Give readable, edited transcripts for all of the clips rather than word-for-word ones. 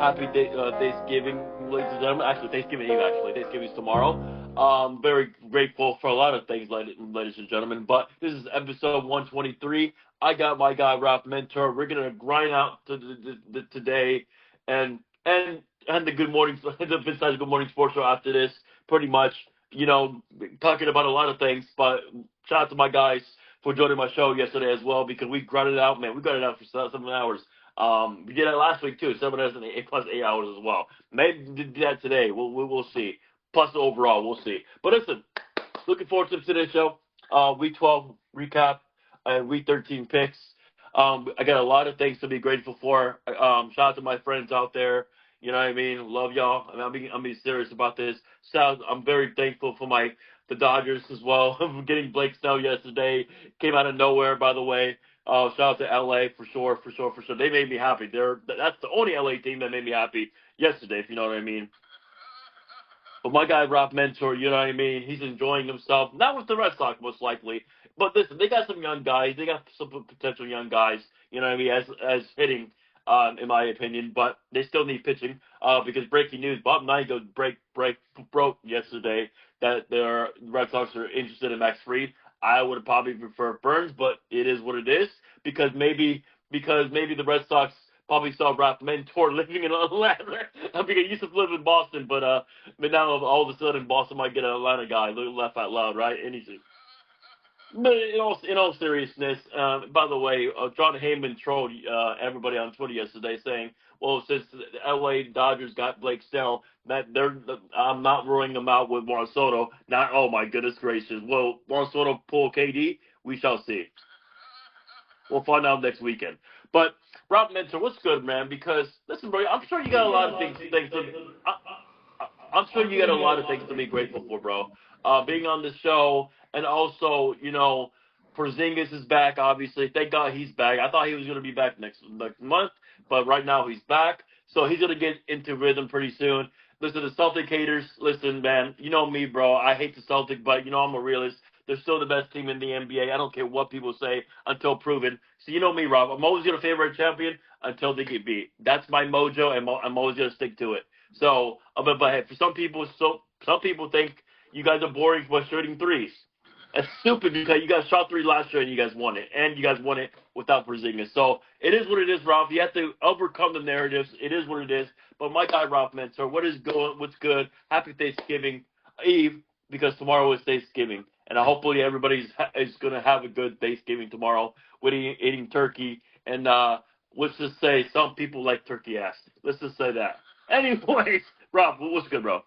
Happy Thanksgiving, ladies and gentlemen. Actually, Thanksgiving Eve. Thanksgiving is tomorrow. Very grateful for a lot of things, ladies and gentlemen. But this is episode 123. I got my guy Ralph Mentor. We're gonna grind out today, and and the Good Morning, the Besides Good Morning Sports Show after this. Pretty much, talking about a lot of things. But shout out to my guys for joining my show yesterday as well, because we grinded it out, man. We grinded it out for 7 hours. We did that last week too, 7 hours and 8 hours as well. Maybe do that today. We'll see. Plus overall, we'll see. But listen, looking forward to today's show. Week 12 recap and Week 13 picks. I got a lot of things to be grateful for. Shout out to my friends out there. You know what I mean? Love y'all. I'm being serious about this. I'm very thankful for the Dodgers as well. Getting Blake Snell yesterday came out of nowhere, by the way. Shout out to LA for sure. They made me happy. That's the only LA team that made me happy yesterday, if you know what I mean. But my guy Rob Mentor, you know what I mean? He's enjoying himself. Not with the Red Sox, most likely. But listen, they got some young guys. They got some potential young guys, you know what I mean, as hitting, in my opinion. But they still need pitching. Because breaking news, Bob Nightingale broke yesterday that the Red Sox are interested in Max Fried. I would probably prefer Burns, but it is what it is. Because maybe the Red Sox probably saw Ralph Mentor living in Atlanta. Because he used to live in Boston, but now all of a sudden Boston might get an Atlanta guy. Laugh out loud, right? Anything. But in all seriousness, by the way, John Heyman trolled everybody on Twitter yesterday, saying, "Well, since the LA Dodgers got Blake Snell, I'm not ruling them out with Juan Soto." Not, oh my goodness gracious. Will Juan Soto pull KD? We shall see. We'll find out next weekend. But Rob Mentor, what's good, man? Because listen, bro, I'm sure you got a lot of things. I'm sure you got a lot of things to be grateful for, bro. Being on the show, and also, Porzingis is back. Obviously, thank God he's back. I thought he was going to be back next month, but right now he's back, so he's going to get into rhythm pretty soon. Listen, the Celtic haters, listen, man. You know me, bro. I hate the Celtic, but I'm a realist. They're still the best team in the NBA. I don't care what people say until proven. So you know me, Rob. I'm always going to favor a champion until they get beat. That's my mojo, and I'm always going to stick to it. So, but hey, for some people think you guys are boring for shooting threes. That's stupid because you guys shot three last year and you guys won it. And you guys won it without Porzingis. So it is what it is, Ralph. You have to overcome the narratives. It is what it is. But my guy, Ralph Mentor, what's good? Happy Thanksgiving Eve, because tomorrow is Thanksgiving. And hopefully everybody is going to have a good Thanksgiving tomorrow with eating turkey. And let's just say some people like turkey ass. Let's just say that. Anyways, Rob, what's good, bro?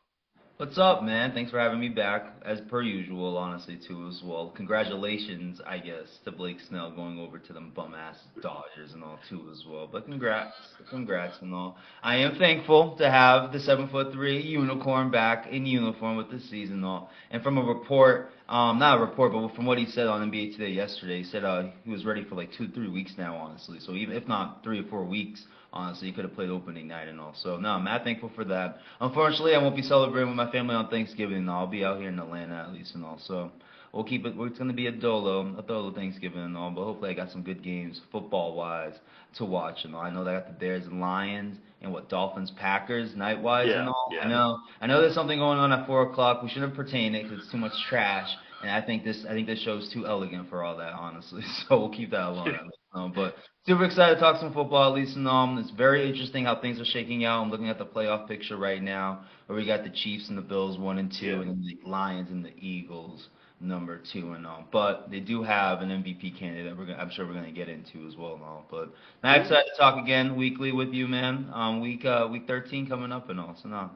What's up, man? Thanks for having me back, as per usual, honestly, too, as well. Congratulations, I guess, to Blake Snell going over to them bum-ass Dodgers and all, too, as well. But congrats and all. I am thankful to have the 7'3" unicorn back in uniform with the season and all. And from a report, not a report, but from what he said on NBA Today yesterday, he said he was ready for like 2-3 weeks now, honestly. So even if not 3 or 4 weeks, honestly, he could have played opening night and all. So, no, I'm mad thankful for that. Unfortunately, I won't be celebrating with my family on Thanksgiving and all. I'll be out here in Atlanta at least and all. So, we'll keep it. It's going to be a dolo Thanksgiving and all. But hopefully I got some good games, football-wise, to watch and all. I know that I got the Bears and Lions and Dolphins, Packers, night-wise and all. Yeah. I know there's something going on at 4 o'clock. We shouldn't pertain it because it's too much trash. And I think this show's too elegant for all that, honestly. So we'll keep that alone. But super excited to talk some football, at least. It's very interesting how things are shaking out. I'm looking at the playoff picture right now, where we got the Chiefs and the Bills 1 and 2, and the Lions and the Eagles number 2 and all. But they do have an MVP candidate. I'm sure we're gonna get into as well and all. But I'm excited to talk again weekly with you, man. Week 13 coming up and all. So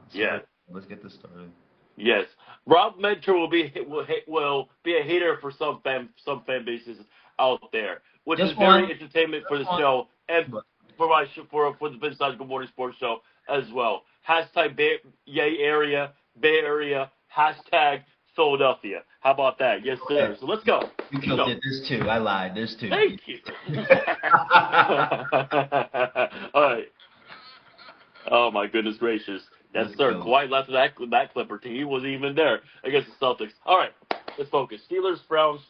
let's get this started. Yes, Rob Mentor will be a hater for some fan bases out there, which is very entertainment for the show and for the Besides Good Morning Sports Show as well. Hashtag Bay Area, hashtag Philadelphia. How about that? Yes, sir. So let's go. You killed it. There's 2. I lied. There's 2. Thank you. All right. Oh my goodness gracious. Yes, sir. Kawhi left that Clipper team. He wasn't even there against the Celtics. All right, let's focus. Steelers, Browns.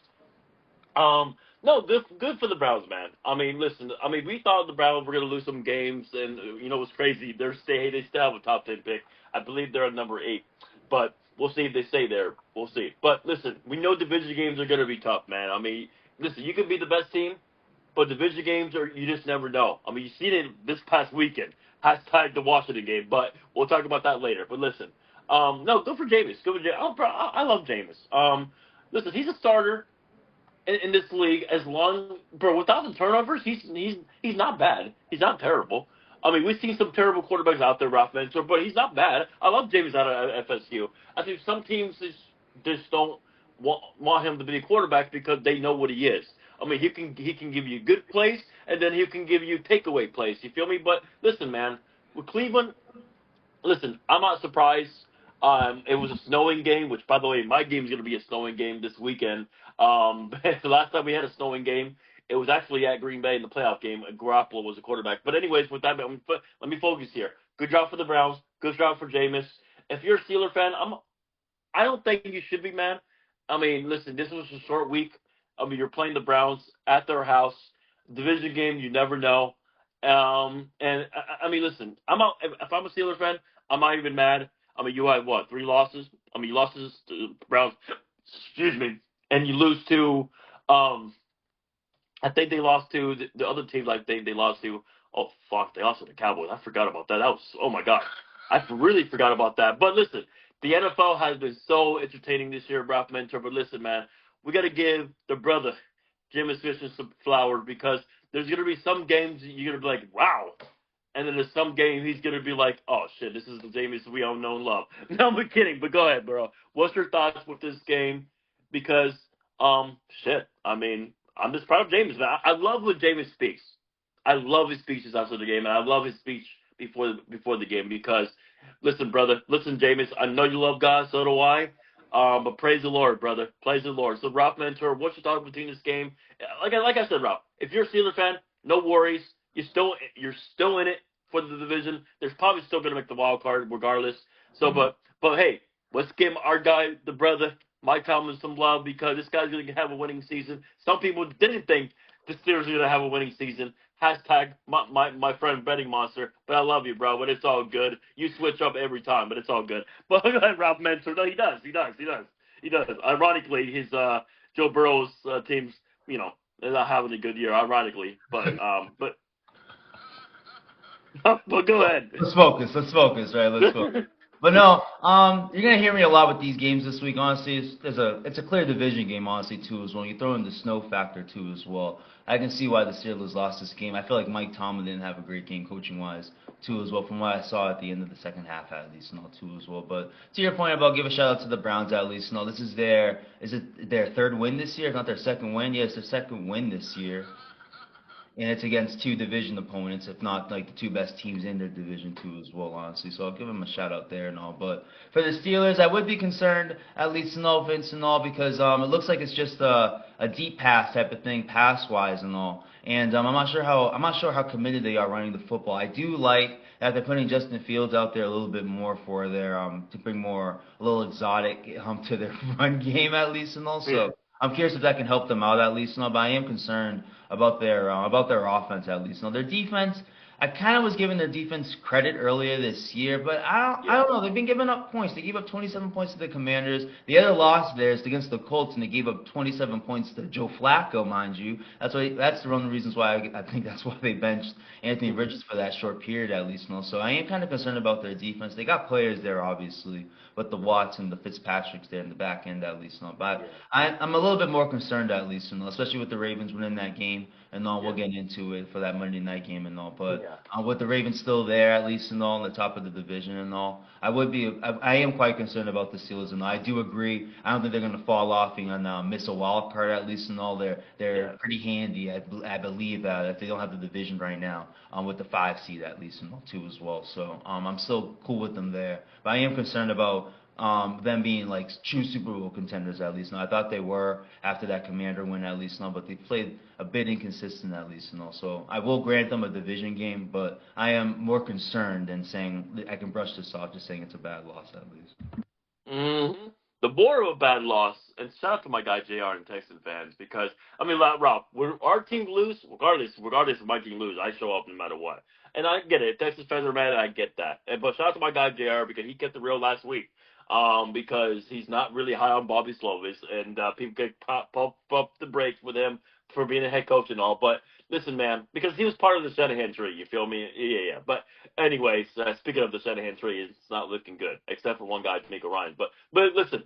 No, good for the Browns, man. I mean, listen. I mean, we thought the Browns were going to lose some games, and you know what's crazy? They still have a top 10 pick. I believe they're at number 8, but we'll see if they stay there. We'll see. But listen, we know division games are going to be tough, man. I mean, listen, you can be the best team, but division games are you just never know. I mean, you seen it this past weekend. Hashtag the Washington game, but we'll talk about that later. But listen, no, good for Jameis. Good for Jameis. I love Jameis. Listen, he's a starter in this league as long, bro, without the turnovers, he's not bad. He's not terrible. I mean, we've seen some terrible quarterbacks out there, Ralph Mentor, but he's not bad. I love James out of FSU. I think some teams just don't want him to be a quarterback because they know what he is. I mean, he can give you good plays, and then he can give you takeaway plays. You feel me? But listen, man, with Cleveland, listen, I'm not surprised. It was a snowing game, which, by the way, my game's going to be a snowing game this weekend. The last time we had a snowing game, it was actually at Green Bay in the playoff game. Garoppolo was the quarterback. But anyways, with that, let me focus here. Good job for the Browns. Good job for Jameis. If you're a Steeler fan, I don't think you should be mad. I mean, listen, this was a short week. I mean, you're playing the Browns at their house. Division game, you never know. And I mean, listen, I'm out. If I'm a Steelers fan, I'm not even mad. I mean, you had what, 3 losses? I mean, you lost to the Browns, excuse me, and you lose to, I think they lost to the other teams. I think they lost to. Oh fuck, they lost to the Cowboys. I forgot about that. That was, oh my god, I really forgot about that. But listen, the NFL has been so entertaining this year, Ralph Mentor. But listen, man, we got to give the brother Jameis Winston some flowers because there's gonna be some games you're gonna be like, wow. And then there's some game he's gonna be like, oh shit, this is the Jameis we all know and love. No, I'm kidding, but go ahead, bro. What's your thoughts with this game? Because shit, I mean, I'm just proud of Jameis, man. I love when Jameis speaks. I love his speeches after the game, and I love his speech before the game because, listen, brother, listen, Jameis, I know you love God, so do I. But praise the Lord, brother. Praise the Lord. So, Ralph Mentor, what's your thoughts between this game? Like I said, Ralph, if you're a Steelers fan, no worries. You're still in it for the division. There's probably still gonna make the wild card regardless. So, but hey, let's give our guy, the brother, Mike Tomlin, some love because this guy's gonna have a winning season. Some people didn't think the Steelers were gonna have a winning season. Hashtag my friend betting monster. But I love you, bro. But it's all good. You switch up every time, but it's all good. But Ralph Mentor, no, he does. Ironically, his Joe Burrow's teams, you know, they're not having a good year. Ironically, but but go ahead. Let's focus. Right? Let's focus. But no, you're gonna hear me a lot with these games this week. Honestly, it's a clear division game, honestly, too, as well. You throw in the snow factor too, as well. I can see why the Steelers lost this game. I feel like Mike Tomlin didn't have a great game coaching wise, too, as well. From what I saw at the end of the second half, at least, and all too, as well. But to your point about give a shout out to the Browns, at least. No, this is their third win this year? If not their second win. Yeah, it's their second win this year. And it's against 2 division opponents, if not like the 2 best teams in their division too as well, honestly. So I'll give them a shout out there and all. But for the Steelers, I would be concerned, at least in all, Vince and all, because it looks like it's just a deep pass type of thing, pass wise and all. And I'm not sure how committed they are running the football. I do like that they're putting Justin Fields out there a little bit more for their to bring more a little exotic to their run game at least and all. So I'm curious if that can help them out at least. No, but I am concerned about their offense at least. No, their defense. I kind of was giving their defense credit earlier this year, but I don't know. They've been giving up points. They gave up 27 points to the Commanders. The other loss there is against the Colts, and they gave up 27 points to Joe Flacco, mind you. That's one of the reasons why I think that's why they benched Anthony Richards for that short period at least. No, so I am kind of concerned about their defense. They got players there, obviously, but the Watts and the Fitzpatricks there in the back end at least. No, but I'm a little bit more concerned at least, especially with the Ravens winning that game. And all, we'll get into it for that Monday night game and all. But with the Ravens still there, at least and all, on the top of the division and all, I am quite concerned about the Steelers and all. I do agree. I don't think they're going to fall off and miss a wild card at least and all. They're pretty handy, I believe, if they don't have the division right now, with the 5 seed at least and all too as well. So I'm still cool with them there. But I am concerned about them being like true Super Bowl contenders at least. Now I thought they were after that Commander win at least, but they played a bit inconsistent at least. So I will grant them a division game, but I am more concerned than saying I can brush this off, just saying it's a bad loss at least. Mm-hmm. The more of a bad loss, and shout out to my guy JR and Texan fans because I mean, like, Rob, when our team lose, regardless of my team lose, I show up no matter what, and I get it. Texas fans are mad, I get that. But shout out to my guy JR because he kept it real last week. Because he's not really high on Bobby Slovis, and people get pump the brakes with him for being a head coach and all. But listen, man, because he was part of the Shanahan tree, you feel me? Yeah. But anyways, speaking of the Shanahan tree, it's not looking good, except for one guy, D'Amico Ryan. But listen,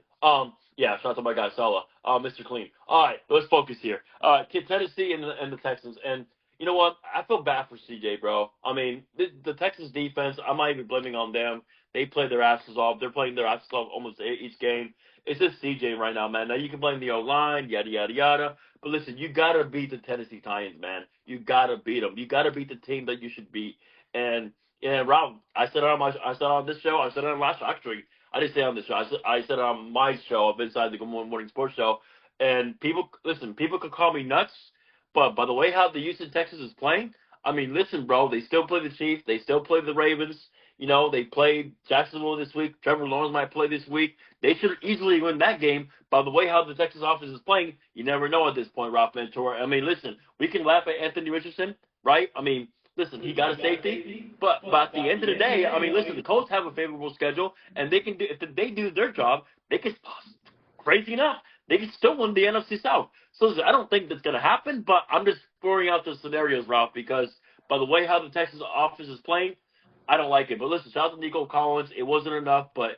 yeah, shout out to my guy Salah, Mr. Clean. All right, let's focus here. Tennessee and the Texans, and you know what? I feel bad for CJ, bro. I mean, the Texans defense, I'm not even blaming on them. They play their asses off. They're playing their asses off almost each game. It's just CJ right now, man. Now, you can blame the O-line, yada, yada, yada. But listen, you got to beat the Tennessee Titans, man. You got to beat them. You got to beat the team that you should beat. And Rob, I said it on this show. I said it on last show. Actually, I didn't say it on this show. I said it on my show of Inside the Good Morning Sports Show. And people could call me nuts. But by the way how the Houston Texans is playing, I mean, listen, bro, they still play the Chiefs. They still play the Ravens. You know, they played Jacksonville this week. Trevor Lawrence might play this week. They should easily win that game. By the way how the Texas offense is playing, you never know at this point, Rob Ventura. I mean, listen, we can laugh at Anthony Richardson, right? I mean, listen, he got a safety. But at the end of the day, I mean, listen, the Colts have a favorable schedule, and they can do if they do their job, they can crazy enough. They can still win the NFC South. So I don't think that's going to happen, but I'm just throwing out the scenarios, Ralph, because by the way how the Texas offense is playing, I don't like it. But listen, shout out to Nico Collins. It wasn't enough, but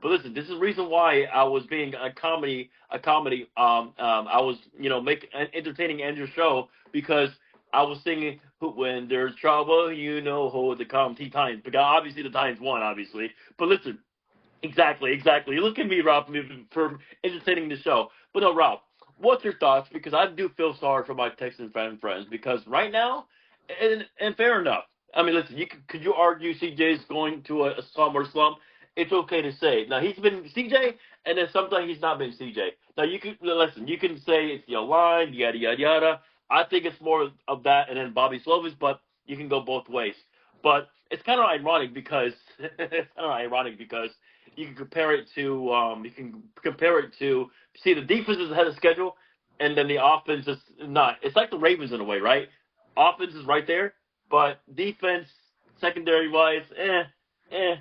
listen, this is the reason why I was being a comedy. I was, entertaining Andrew's show because I was singing when there's trouble, you know who the Titans. Because obviously the Titans won, obviously. But listen, exactly. Look at me, Rob, for entertaining the show. But no, Rob, what's your thoughts? Because I do feel sorry for my Texan fan friends because right now, and fair enough. I mean, listen, could you argue CJ's going to a summer slump? It's okay to say. Now, he's been CJ, and then sometimes he's not been CJ. Now, you can say it's the line, yada, yada, yada. I think it's more of that and then Bobby Slovis, but you can go both ways. But it's kind of ironic because you can compare it to see the defense is ahead of schedule, and then the offense is not. It's like the Ravens in a way, right? Offense is right there, but defense, secondary-wise, and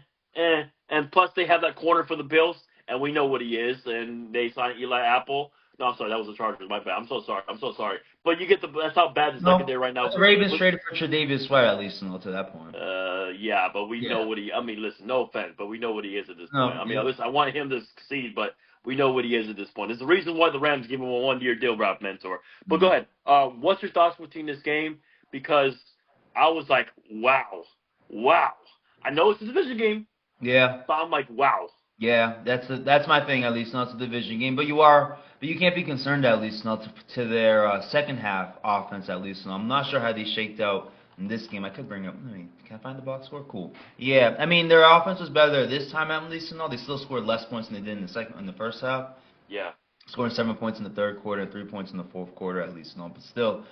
plus they have that corner for the Bills, and we know what he is, and they signed Eli Apple. No, I'm sorry, that was the Chargers. My bad. I'm so sorry. But you get that's how bad the secondary right now. The Ravens traded for Tre'Davious White at least to that point. Yeah, but we know what he. I mean, listen, no offense, but we know what he is at this point. I mean, listen, I want him to succeed, but we know what he is at this point. There's a reason why the Rams give him a 1-year deal, Rob Mentor. But go ahead. What's your thoughts between this game? Because I was like, wow. I know it's a division game. Yeah. But I'm like, wow. Yeah, that's my thing at least. Not a division game, but you can't be concerned at least not to their second half offense at least. I'm not sure how they shaked out in this game. I could bring up. Can I find the box score? Cool. Yeah, I mean their offense was better this time at least. They still scored less points than they did in the first half. Yeah. Scoring 7 points in the third quarter and 3 points in the fourth quarter at least. But still.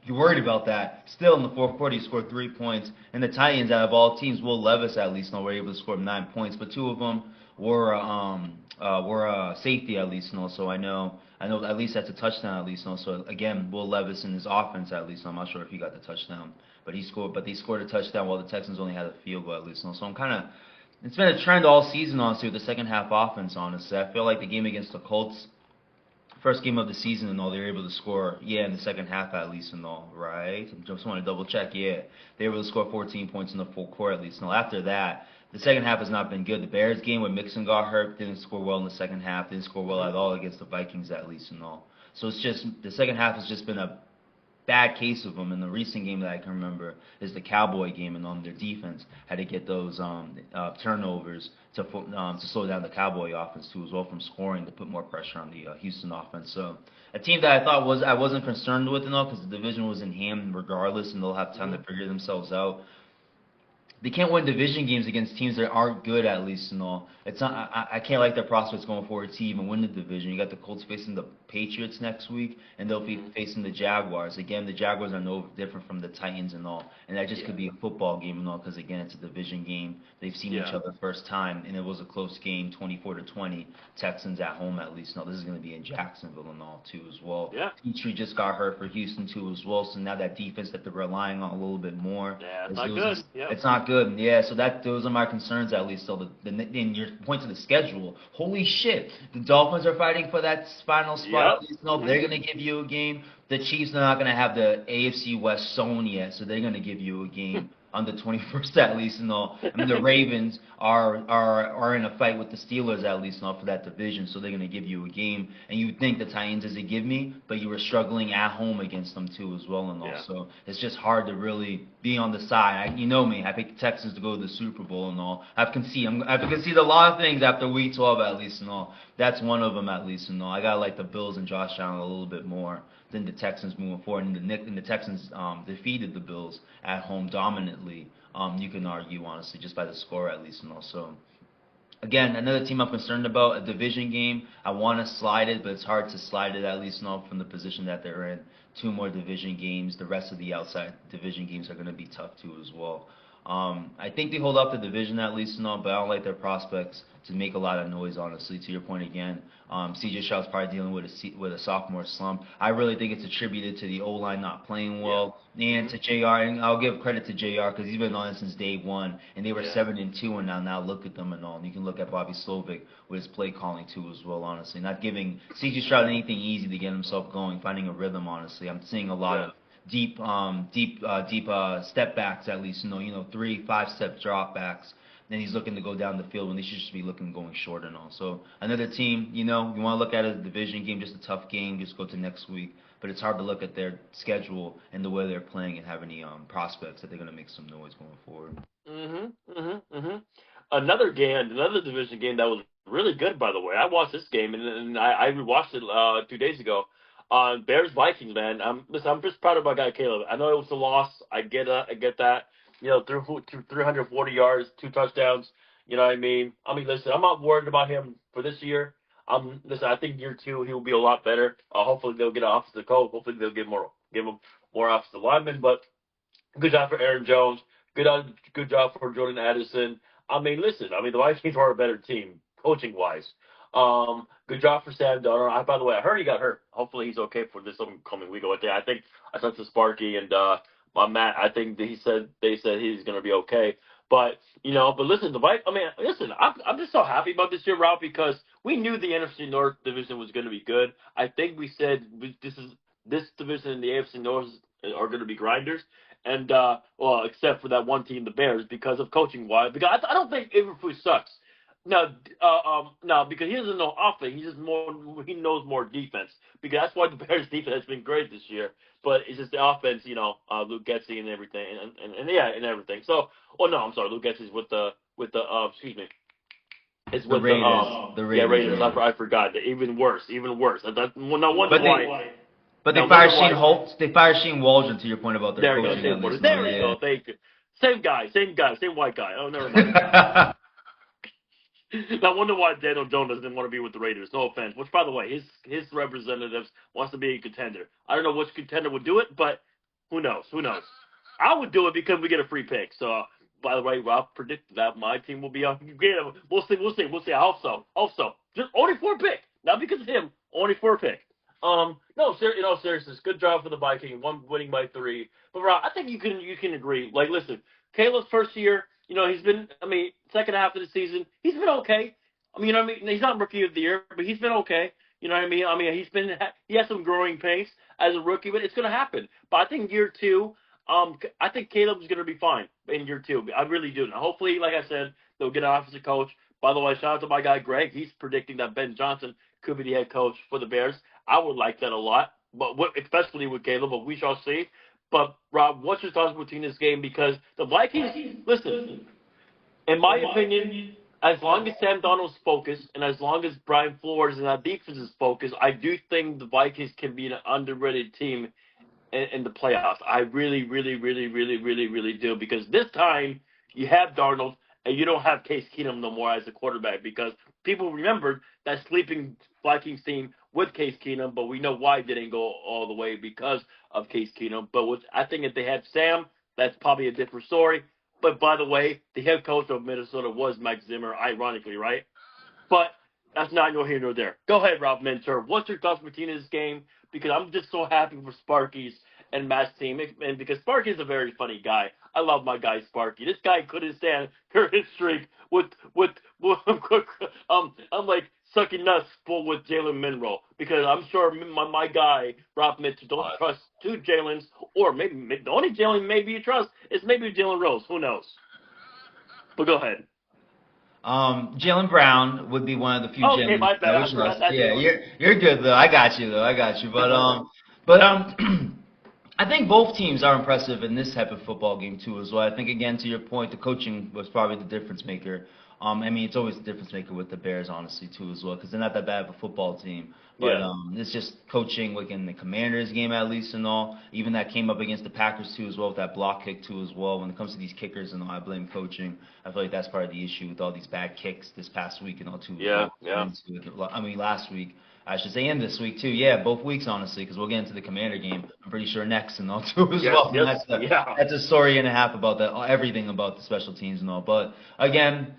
You're worried about that. Still, in the fourth quarter, he scored 3 points. And the Titans, out of all teams, Will Levis at least were able to score 9 points, but 2 of them were safety at least. So I know at least that's a touchdown at least. So again, Will Levis in his offense at least. I'm not sure if he got the touchdown, but they scored a touchdown while the Texans only had a field goal at least. So I'm kind of it's been a trend all season honestly with the second half offense. Honestly, I feel like the game against the Colts. First game of the season and all, they were able to score, in the second half at least and all, right? Just want to double check, They were able to score 14 points in the full quarter at least. Now, after that, the second half has not been good. The Bears game when Mixon got hurt, didn't score well in the second half, didn't score well at all against the Vikings at least and all. So it's just, the second half has just been a bad case of them. And the recent game that I can remember is the Cowboy game, and on their defense had to get those turnovers to slow down the Cowboy offense too, as well from scoring to put more pressure on the Houston offense. So a team that I wasn't concerned with because the division was in hand regardless, and they'll have time to figure themselves out. they can't win division games against teams that aren't good, at least and all. It's not. I can't like their prospects going forward to even win the division. You got the Colts facing the Patriots next week, and they'll be facing the Jaguars. Again, the Jaguars are no different from the Titans and all, and that just could be a football game and all because again, it's a division game. They've seen each other first time, and it was a close game, 24-20. Texans at home, at least. No, this is going to be in Jacksonville and all too as well. Yeah. Petrie just got hurt for Houston too as well, so now that defense that they're relying on a little bit more. Yeah, it's not good. Yeah. It's not good. Yeah, so those are my concerns at least. So in your point to the schedule, holy shit, the Dolphins are fighting for that final spot. At least, no, they're gonna give you a game. The Chiefs are not gonna have the AFC West sewn yet, so they're gonna give you a game on the 21st at least and all. I mean the Ravens are in a fight with the Steelers at least and all for that division, so they're gonna give you a game. And you would think the Titans is a give me, but you were struggling at home against them too as well and all. Yeah. So it's just hard to really be on the side. You know me, I picked the Texans to go to the Super Bowl and all. I've conceded a lot of things after week 12 at least and all. That's one of them at least and all. I gotta like the Bills and Josh Allen a little bit more than the Texans moving forward. And the Texans defeated the Bills at home dominantly. You can argue honestly just by the score at least and also. Again, another team I'm concerned about, a division game. I want to slide it, but it's hard to slide it at least now from the position that they're in. 2 more division games. The rest of the outside division games are going to be tough too as well. I think they hold up the division at least now, but I don't like their prospects to make a lot of noise, honestly. To your point again, C.J. Stroud's probably dealing with a sophomore slump. I really think it's attributed to the O-line not playing well and to JR. And I'll give credit to JR because he's been on it since day one, and they were 7-2, and now look at them and all. And you can look at Bobby Slovic with his play calling too as well, honestly. Not giving C.J. Stroud anything easy to get himself going, finding a rhythm, honestly. I'm seeing a lot of deep step backs at least, 3-5 step drop backs. Then he's looking to go down the field when they should just be looking going short and all. So another team, you want to look at it as a division game, just a tough game, just go to next week. But it's hard to look at their schedule and the way they're playing and have any prospects that they're going to make some noise going forward. Another division game that was really good, by the way. I watched this game and I rewatched it 2 days ago. On Bears Vikings, man. Listen, I'm just proud of my guy Caleb. I know it was a loss. I get that. Through 340 yards, 2 touchdowns. You know what I mean? Listen, I'm not worried about him for this year. Listen, I think year 2 he will be a lot better. Hopefully they'll get an offensive coach. Hopefully they'll give him more offensive linemen. But good job for Aaron Jones. Good job for Jordan Addison. Listen, the Vikings are a better team coaching wise. Good job for Sam Darnold. By the way, I heard he got hurt. Hopefully he's okay for this upcoming week. I think I talked to Sparky and my Matt. I think they said he's going to be okay. But listen, I'm just so happy about this year, Rob, because we knew the NFC North division was going to be good. I think we said this division and the AFC North are going to be grinders. And except for that one team, the Bears, because of coaching wise. Because I don't think Eberflus sucks. No, because he doesn't know offense. He knows more defense. Because that's why the Bears' defense has been great this year. But it's just the offense, Luke Getsy and everything, and everything. So, I'm sorry, Luke Getsy's with the excuse me. It's with the Raiders. Yeah, Raiders. I forgot. Even worse. No wonder why. But they fired Shane Holt. They fired Shane Waldron. To your point about their coaching. There we go. Thank you. Same guy, same white guy. Oh, never mind. I wonder why Daniel Jones didn't want to be with the Raiders. No offense. Which, by the way, his representatives wants to be a contender. I don't know which contender would do it, but who knows? I would do it because we get a free pick. So, by the way, Rob predicted that my team will be on. We'll see. I hope so. Just only for a pick, not because of him. Only for a pick. Seriously, good job for the Vikings. Winning by 3. But Rob, I think you can agree. Listen, Caleb's first year. He's been, second half of the season, he's been okay. He's not rookie of the year, but he's been okay. You know what I mean? He has some growing pace as a rookie, but it's going to happen. But I think year 2, I think Caleb's going to be fine in year 2. I really do. Now, hopefully, like I said, they'll get an offensive coach. By the way, shout out to my guy Greg. He's predicting that Ben Johnson could be the head coach for the Bears. I would like that a lot, but especially with Caleb, but we shall see. But, Rob, what's your thoughts between this game? Because the Vikings, listen, in my opinion, as long as Sam Darnold's focused and as long as Brian Flores and that defense is focused, I do think the Vikings can be an underrated team in the playoffs. I really, really, really, really, really, really do. Because this time, you have Darnold, and you don't have Case Keenum no more as a quarterback because people remembered that sleeping Vikings team with Case Keenum, but we know why it didn't go all the way because of Case Keenum. But I think if they had Sam, that's probably a different story. But by the way, the head coach of Minnesota was Mike Zimmer, ironically, right? But that's not nor here nor there. Go ahead, Rob Mentor. What's your thoughts between this game? Because I'm just so happy for Sparky's and Matt's team, and because Sparky's a very funny guy. I love my guy Sparky. This guy couldn't stand his streak with I'm like sucking nuts full with Jalen Monroe because I'm sure my guy Rob Mentor don't trust two Jalen's, or maybe the only Jalen maybe you trust is maybe Jalen Rose. Who knows? But go ahead. Jalen Brown would be one of the few. Okay, my bad. Yeah, you're good though. I got you. But I think both teams are impressive in this type of football game too as well. I think again to your point, the coaching was probably the difference maker. I mean, it's always the difference maker with the Bears, honestly, too, as well, because they're not that bad of a football team. But it's just coaching, like in the Commanders game, at least, and all. Even that came up against the Packers, too, as well, with that block kick, too, as well. When it comes to these kickers and all, I blame coaching. I feel like that's part of the issue with all these bad kicks this past week and all, too. I mean, last week. I should say, and this week, too. Yeah, both weeks, honestly, because we'll get into the Commander game, I'm pretty sure, next and all, too, as well. That's a story and a half about that, everything about the special teams and all. But, again,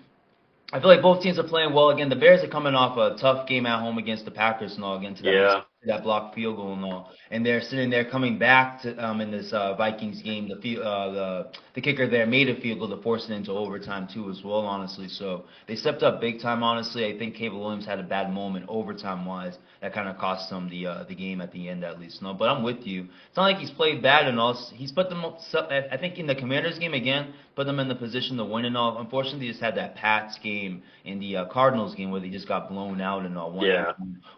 I feel like both teams are playing well. Again, the Bears are coming off a tough game at home against the Packers and all, again, to that blocked field goal and all. And they're sitting there coming back to in this Vikings game. The kicker there made a field goal to force it into overtime, too, as well, honestly. So they stepped up big time, honestly. I think Caleb Williams had a bad moment overtime-wise. That kind of cost him the game at the end, at least. No, but I'm with you. It's not like he's played bad and all. He's put them, I think, in the Commanders game again, put them in the position to win and all. Unfortunately, he just had that Pats game in the Cardinals game where they just got blown out and all.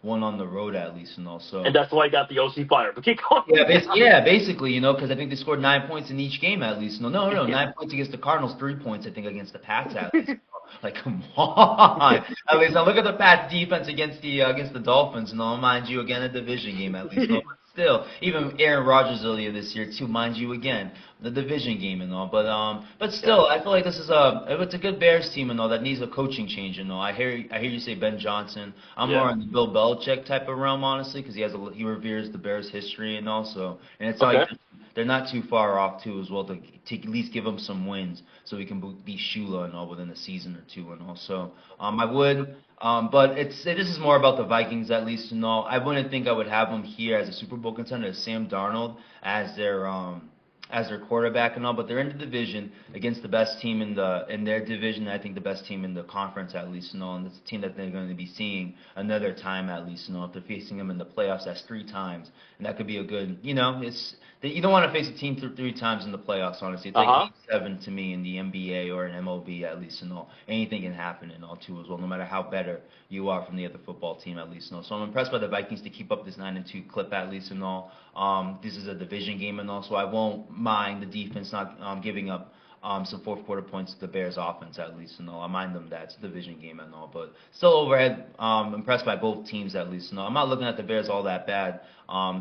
One on the road, at least, and all. So. And that's why I got the OC fired. But keep going. Basically, because I think they scored 9 points in each game, at least. No, 9 points against the Cardinals, 3 points, I think, against the Pats, at least. Like, come on. At least now look at the Pats defense against the Dolphins. No, mind you, again, a division game at least. No, but still, even Aaron Rodgers earlier this year too, mind you, again, the division game and all. But still, I feel like this is it's a good Bears team and all that needs a coaching change and all. I hear you say Ben Johnson. I'm more in the Bill Belichick type of realm, honestly, because he reveres the Bears history and also, and it's like they're not too far off too as well to at least give them some wins so we can beat Shula and all within a season or two and all. So I would. But this is more about the Vikings at least and all. I wouldn't think I would have them here as a Super Bowl contender as Sam Darnold as their quarterback and all, but they're in the division against the best team in their division. I think the best team in the conference at least and all, and it's a team that they're going to be seeing another time at least and all. If they're facing them in the playoffs, that's 3 times, and that could be a good. You don't want to face a team 3 times in the playoffs. Honestly, it's like 8-7 to me in the NBA or an MLB at least and all. Anything can happen and all too as well, no matter how better you are from the other football team at least and all. So I'm impressed by the Vikings to keep up this 9-2 clip at least and all. This is a division game and all, so I won't mind the defense not giving up some fourth quarter points to the Bears offense at least and all. I mind them that it's a division game and all, but still overhead impressed by both teams at least and all. I'm not looking at the Bears all that bad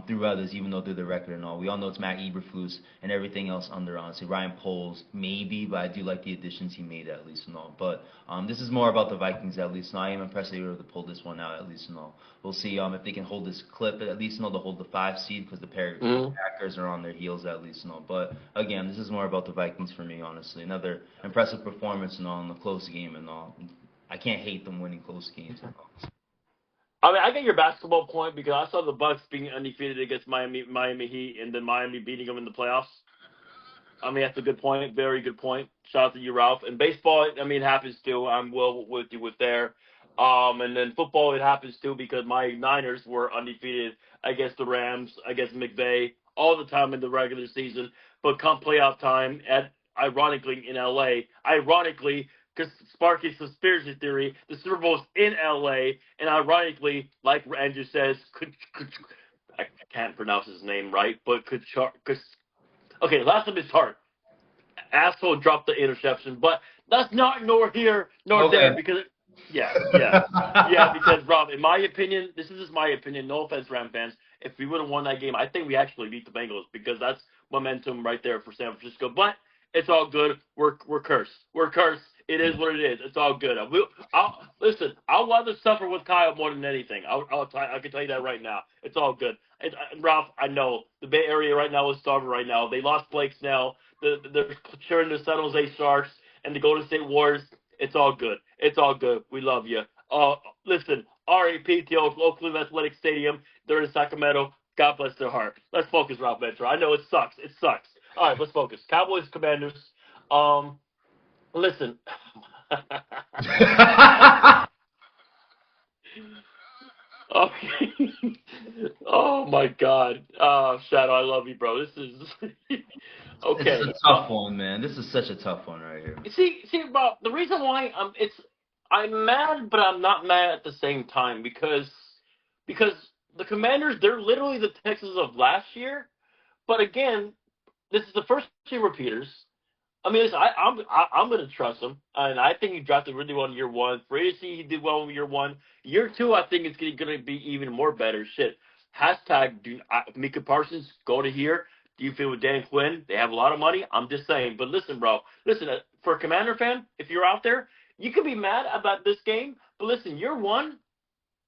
through others, even though through the record and all. We all know it's Matt Eberflus and everything else under, honestly. Ryan Poles, maybe, but I do like the additions he made at least and all. But this is more about the Vikings at least, and I am impressed they were able to pull this one out at least and all. We'll see if they can hold this clip at least and all to hold the 5 seed because the Packers are on their heels at least and all. But again, this is more about the Vikings for me, honestly. Another impressive performance and all in the close game and all. I can't hate them winning close games and all. I mean, I get your basketball point because I saw the Bucks being undefeated against Miami Heat and then Miami beating them in the playoffs. I mean, that's a good point. Very good point. Shout out to you, Ralph. And baseball, I mean, it happens too. I'm well with you with there. And then football, it happens too because my Niners were undefeated against the Rams, against McVay, all the time in the regular season. But come playoff time, ironically in LA, because Sparky's conspiracy theory, the Super Bowl's in LA, and ironically, like Andrew says, I can't pronounce his name right, but okay, last name is hard. Asshole dropped the interception, but that's not nor here nor there because because Rob, in my opinion, this is just my opinion. No offense, Ram fans. If we would have won that game, I think we actually beat the Bengals because that's momentum right there for San Francisco. But It's all good. We're cursed. We're cursed. It is what it is. It's all good. Listen. I'll rather suffer with Kyle more than anything. I can tell you that right now. It's all good. Ralph, I know the Bay Area right now is starving right now. They lost Blake Snell. They're cheering the San Jose Sharks and the Golden State Warriors. It's all good. It's all good. We love you. Listen. RAP to Oakland Athletic Stadium. They're in Sacramento. God bless their heart. Let's focus, Ralph Ventura. I know it sucks. It sucks. All right, let's focus. Cowboys, Commanders. Listen. Okay. Oh my God. Shadow, I love you, bro. This is This okay. is a tough one, man. This is such a tough one right here. See, Bob. The reason why I'm mad, but I'm not mad at the same time because the Commanders, they're literally the Texans of last year. But again, this is the first year repeaters. I mean, listen, I'm going to trust him, and I think he drafted really well in year one. Free agency, he did well in year one. Year two, I think it's going to be even more better. Shit. Hashtag Micah Parsons go to here. Do you feel with Dan Quinn? They have a lot of money. I'm just saying. But listen, bro. Listen, for a Commander fan, if you're out there, you can be mad about this game. But listen, year one,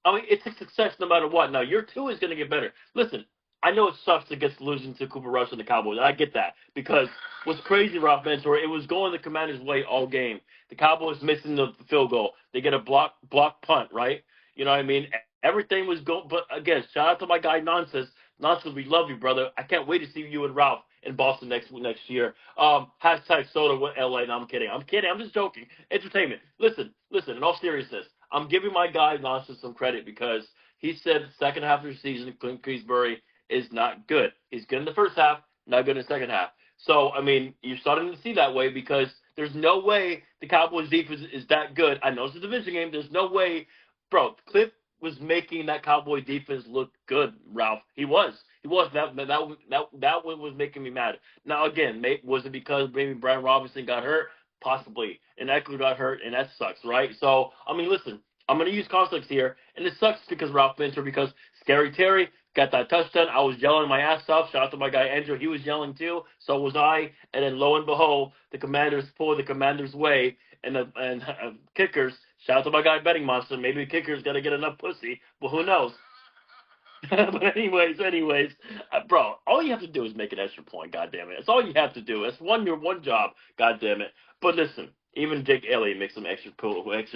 I mean, it's a success no matter what. Now, year two is going to get better. Listen, I know it sucks against losing to Cooper Rush and the Cowboys. I get that because what's crazy, Ralph Ventura, it was going the Commanders' way all game. The Cowboys missing the field goal. They get a block punt, right? You know what I mean? Everything was going. But again, shout out to my guy Nonsense. Nonsense, we love you, brother. I can't wait to see you and Ralph in Boston next year. Hashtag soda with LA. No, I'm kidding. I'm just joking. Entertainment. Listen. In all seriousness, I'm giving my guy Nonsense some credit because he said the second half of the season, Clint Kingsbury is not good. He's good in the first half, not good in the second half. So, I mean, you're starting to see that way because there's no way the Cowboys defense is that good. I know it's a division game. There's no way. Bro, Cliff was making that Cowboy defense look good, Ralph. He was. That one was making me mad. Now, again, was it because maybe Brian Robinson got hurt? Possibly. And Eckler got hurt, and that sucks, right? So, I mean, listen, I'm going to use context here, and it sucks because Ralph Ventura, because Scary Terry got that touchdown. I was yelling my ass off. Shout out to my guy Andrew. He was yelling too. So was I. And then lo and behold, the Commanders pulled the Commanders' way. And kickers. Shout out to my guy Betting Monster. Maybe the kickers got to get enough pussy, but who knows? But anyways, bro, all you have to do is make an extra point. God damn it, that's all you have to do. That's one job. God damn it. But listen, even Jake Elliott makes some extra point, which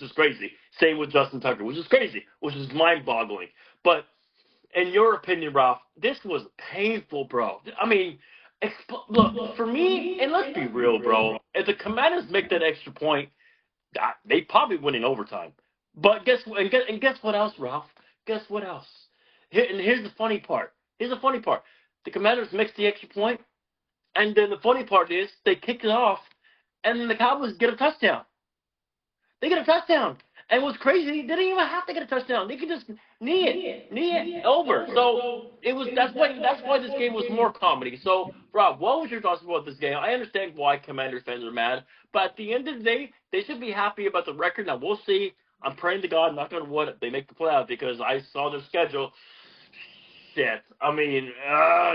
is crazy. Same with Justin Tucker, which is crazy, which is mind-boggling. But in your opinion, Ralph, this was painful, bro. I mean, look, for me, and let's be real, bro, if the Commanders make that extra point, they probably win in overtime. But guess what else, Ralph? Guess what else? Here's the funny part. The Commanders mix the extra point, and then the funny part is they kick it off, and then the Cowboys get a touchdown. They get a touchdown. And what's crazy, they didn't even have to get a touchdown. They could just knee it over. So that's why this game was more comedy. So, Rob, what was your thoughts about this game? I understand why Commanders fans are mad, but at the end of the day, they should be happy about the record. Now we'll see. I'm praying to God, knock on wood, they make the playoff because I saw their schedule. Shit. I mean,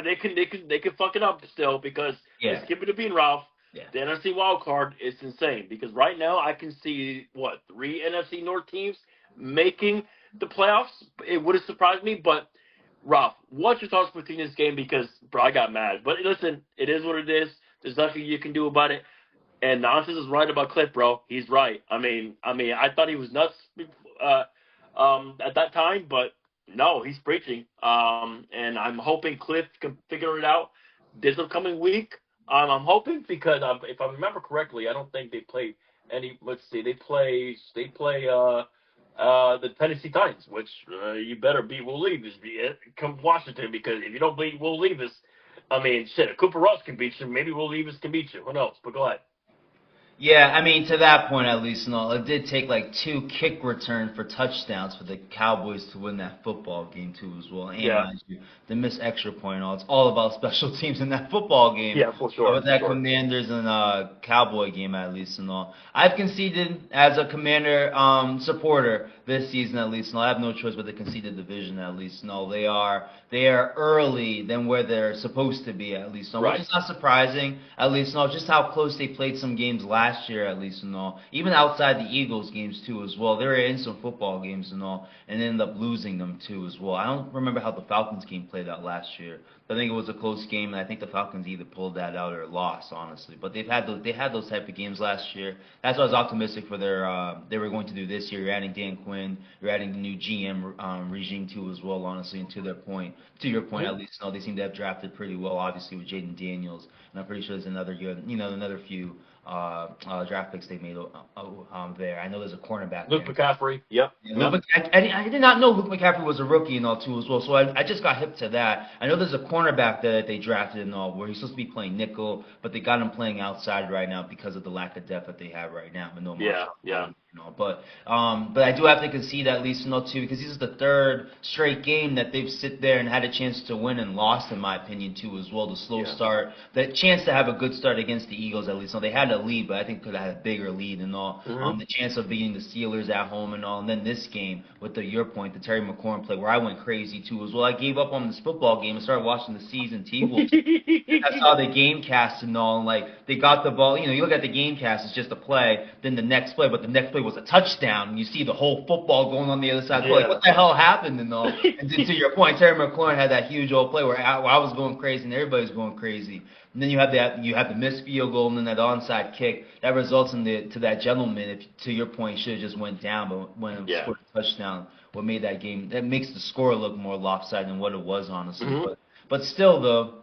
they can fuck it up still because it's give it to being Ralph. Yeah. The NFC wild card is insane because right now I can see 3 NFC North teams making the playoffs. It would have surprised me, but Ralph, what's your thoughts between this game? Because bro, I got mad. But listen, it is what it is. There's nothing you can do about it. And Nonsense is right about Cliff, bro. He's right. I mean, I thought he was nuts at that time, but no, he's preaching. And I'm hoping Cliff can figure it out this upcoming week. I'm hoping because if I remember correctly, I don't think they play any. Let's see, they play the Tennessee Titans, which you better beat Will Levis. Come Washington because if you don't beat Will Levis, I mean, shit, if Cooper Rush can beat you, maybe Will Levis can beat you. Who knows? But go ahead. Yeah, I mean, to that point at least, and all, it did take like 2 kick returns for touchdowns for the Cowboys to win that football game too as well. And mind you, the missed extra point, all it's all about special teams in that football game. Yeah, for sure. With that Commanders and Cowboy game at least and all. I've conceded as a Commander supporter this season at least. No, I have no choice but to concede the division at least. No, they are early than where they're supposed to be at least. No, which Right. is not surprising at least. No, just how close they played some games last year at least. No, even outside the Eagles games too as well. They were in some football games and all, and ended up losing them too as well. I don't remember how the Falcons game played out last year. I think it was a close game, and I think the Falcons either pulled that out or lost, honestly. But they had those type of games last year. That's why I was optimistic for they were going to do this year. You're adding Dan Quinn, you're adding the new GM regime too as well, honestly. And to your point at least, no, they seem to have drafted pretty well, obviously with Jaden Daniels, and I'm pretty sure there's another good, another few draft picks they made there. I know there's a cornerback Luke there. McCaffrey. Yep. Yeah, I did not know Luke McCaffrey was a rookie and all too as well, so I just got hip to that. I know there's a cornerback that they drafted and all where he's supposed to be playing nickel, but they got him playing outside right now because of the lack of depth that they have right now. But no more. Yeah. But I do have to concede at least too because this is the third straight game that they've sit there and had a chance to win and lost in my opinion too as well. The slow start, the chance to have a good start against the Eagles at least. No, they had a lead, but I think could have had a bigger lead and all. The chance of beating the Steelers at home and all, and then this game with your point, the Terry McLaurin play where I went crazy too as well. I gave up on this football game and started watching the season T-Wolves. I saw the game cast and all, and like they got the ball. You look at the game cast, it's just a play, then the next play, but the next play was a touchdown, and you see the whole football going on the other side. Like, what the hell happened and all? And to your point, Terry McLaurin had that huge old play where I was going crazy and everybody's going crazy. And then you have the missed field goal and then that onside kick that results in to that gentleman. If to your point, should have just went down, but when it scored a touchdown, what made that game that makes the score look more lopsided than what it was honestly. But still though.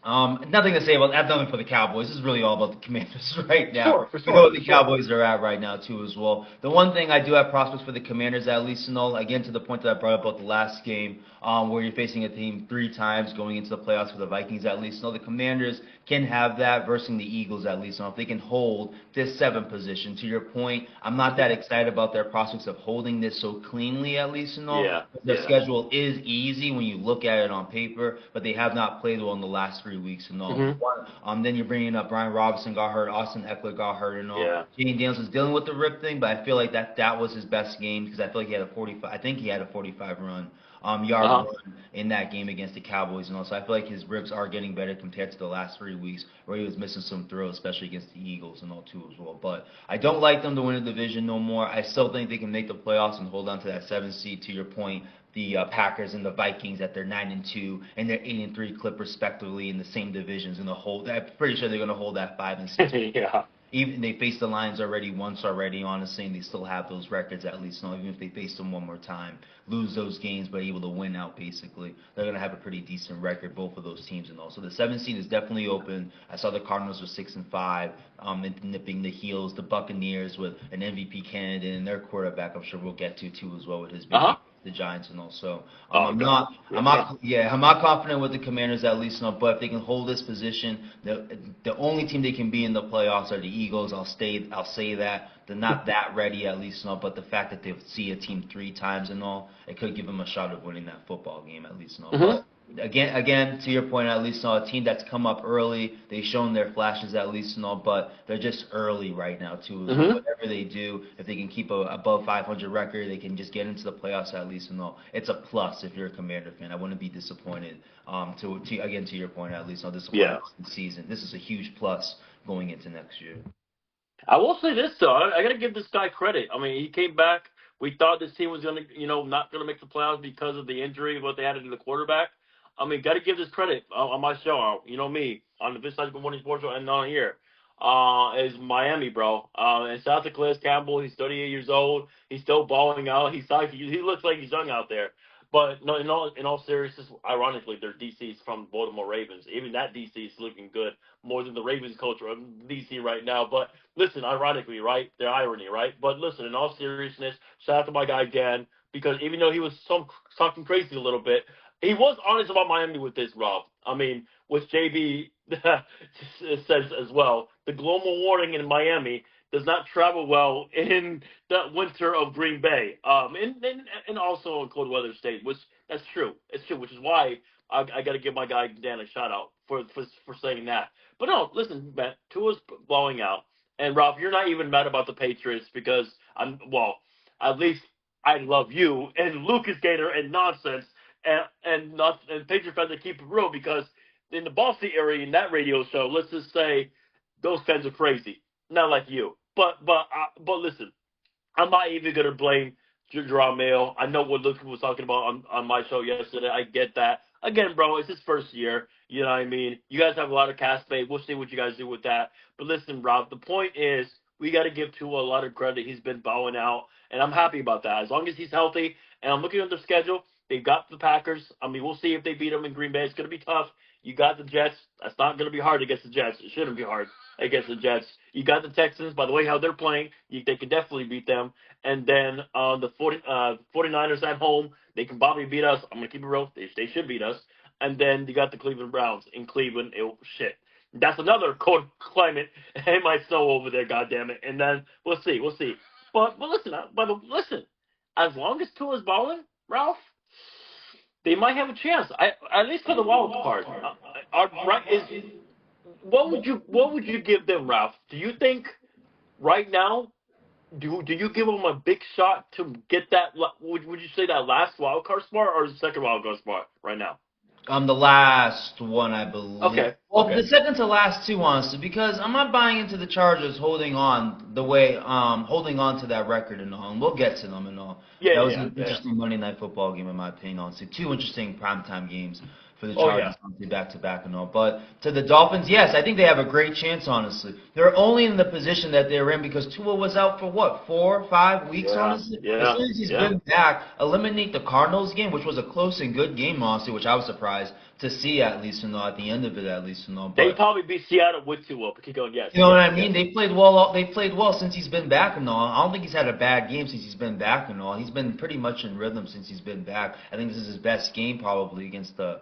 Nothing to say about that. Nothing for the Cowboys. This is really all about the Commanders right now. For sure. You know what the Cowboys are at right now too as well. The one thing I do have prospects for the Commanders at least to know, again to the point that I brought up about the last game, where you're facing a team 3 times going into the playoffs for the Vikings at least. No, the Commanders can have that versus the Eagles at least. If they can hold this 7th position. To your point, I'm not that excited about their prospects of holding this so cleanly at least. Their schedule is easy when you look at it on paper, but they have not played well in the last 3 weeks and all. Then you're bringing up Brian Robinson got hurt, Austin Eckler got hurt and all. Jaden Daniels is dealing with the rib thing, but I feel like that was his best game because I feel like he had a 45. I think he had a 45 yard run in that game against the Cowboys and all. So I feel like his ribs are getting better compared to the last 3 weeks where he was missing some throws, especially against the Eagles and all too as well. But I don't like them to win the division no more. I still think they can make the playoffs and hold on to that 7th seed. To your point, the Packers and the Vikings at their 9-2 and their 8-3 clip respectively in the same divisions in the whole. I'm pretty sure they're going to hold that 5 and 6. Even they faced the Lions once already, honestly, and they still have those records at least. Even if they face them one more time, lose those games but able to win out, basically, they're going to have a pretty decent record, both of those teams and all. So the 7th seed is definitely open. I saw the Cardinals with 6-5, nipping the heels. The Buccaneers with an MVP candidate and their quarterback, I'm sure we'll get to too as well with his big the Giants and also. I'm not confident with the Commanders at least, but if they can hold this position, the only team they can be in the playoffs are the Eagles. I'll say that they're not that ready at least, but the fact that they see a team 3 times and all, it could give them a shot of winning that football game at least. But again, to your point, at least a team that's come up early, they've shown their flashes at least and all, but they're just early right now too. So whatever they do, if they can keep a above 500 record, they can just get into the playoffs at least and all. It's a plus if you're a Commander fan. I wouldn't be disappointed. To your point, at least, disappointed in the season. This is a huge plus going into next year. I will say this though, I got to give this guy credit. I mean, he came back. We thought this team was gonna, not gonna make the playoffs because of the injury, what they had to do to the quarterback. I mean, got to give this credit on my show. Me on the This Side Good Morning Sports Show and on here is Miami, bro. And shout out to Calais Campbell. He's 38 years old. He's still balling out. He looks like he's young out there. But no, in all seriousness, ironically, their DC's from Baltimore Ravens. Even that DC is looking good more than the Ravens coach of DC right now. But listen, ironically, right? Their irony, right? But listen, in all seriousness, shout out to my guy Dan, because even though he was talking crazy a little bit, he was honest about Miami with this, Rob. I mean, which JB says as well, the global warming in Miami does not travel well in the winter of Green Bay, and also in cold weather state, which that's true. It's true, which is why I got to give my guy Dan a shout out for saying that. But no, listen, Matt, Tua's blowing out, and Rob, you're not even mad about the Patriots because at least I love you and Lucas Gator and nonsense and Patriot fans that keep it real because in the Boston area in that radio show, let's just say those fans are crazy. Not like you, but listen, I'm not even gonna blame Jerome Mayo. I know what Lucas was talking about on my show yesterday. I get that. Again, bro, it's his first year. You know what I mean? You guys have a lot of castmate. We'll see what you guys do with that. But listen, Rob, the point is we got to give Tua a lot of credit. He's been bowing out, and I'm happy about that. As long as he's healthy, and I'm looking at their schedule, they've got the Packers. I mean, we'll see if they beat them in Green Bay. It's going to be tough. You got the Jets. That's not going to be hard against the Jets. It shouldn't be hard against the Jets. You got the Texans. By the way, how they're playing, they could definitely beat them. And then the 49ers at home, they can probably beat us. I'm going to keep it real. They should beat us. And then you got the Cleveland Browns in Cleveland. Shit. That's another cold climate. It might snow over there, goddammit. And then we'll see. But listen. As long as Tua's balling, Ralph, they might have a chance. At least for the wild card. What would you give them, Ralph? Do you think right now? Do you give them a big shot to get that? Would you say that last wild card spot or the second wild card spot right now? The last one, I believe. Okay. Well, Okay. the second to last two, honestly, because I'm not buying into the Chargers holding on to that record and all. And we'll get to them and all. Yeah, That was yeah, an yeah. interesting Monday Night Football game, in my opinion, honestly. Two interesting primetime games for the Oh, Chargers, yeah. honestly, back to back and all. But to the Dolphins, yes, I think they have a great chance, honestly. They're only in the position that they're in because Tua was out for what, 4 or 5 weeks, Yeah, honestly. yeah, As soon as he's yeah. been back, eliminate the Cardinals game, which was a close and good game, honestly, which I was surprised to see at least, at the end of it at least, They But probably beat Seattle with Tua. But keep going. Yes. you know what Yes. I mean? Yes. They played well. They played well since he's been back and all. I don't think he's had a bad game since he's been back and all. He's been pretty much in rhythm since he's been back. I think this is his best game probably against the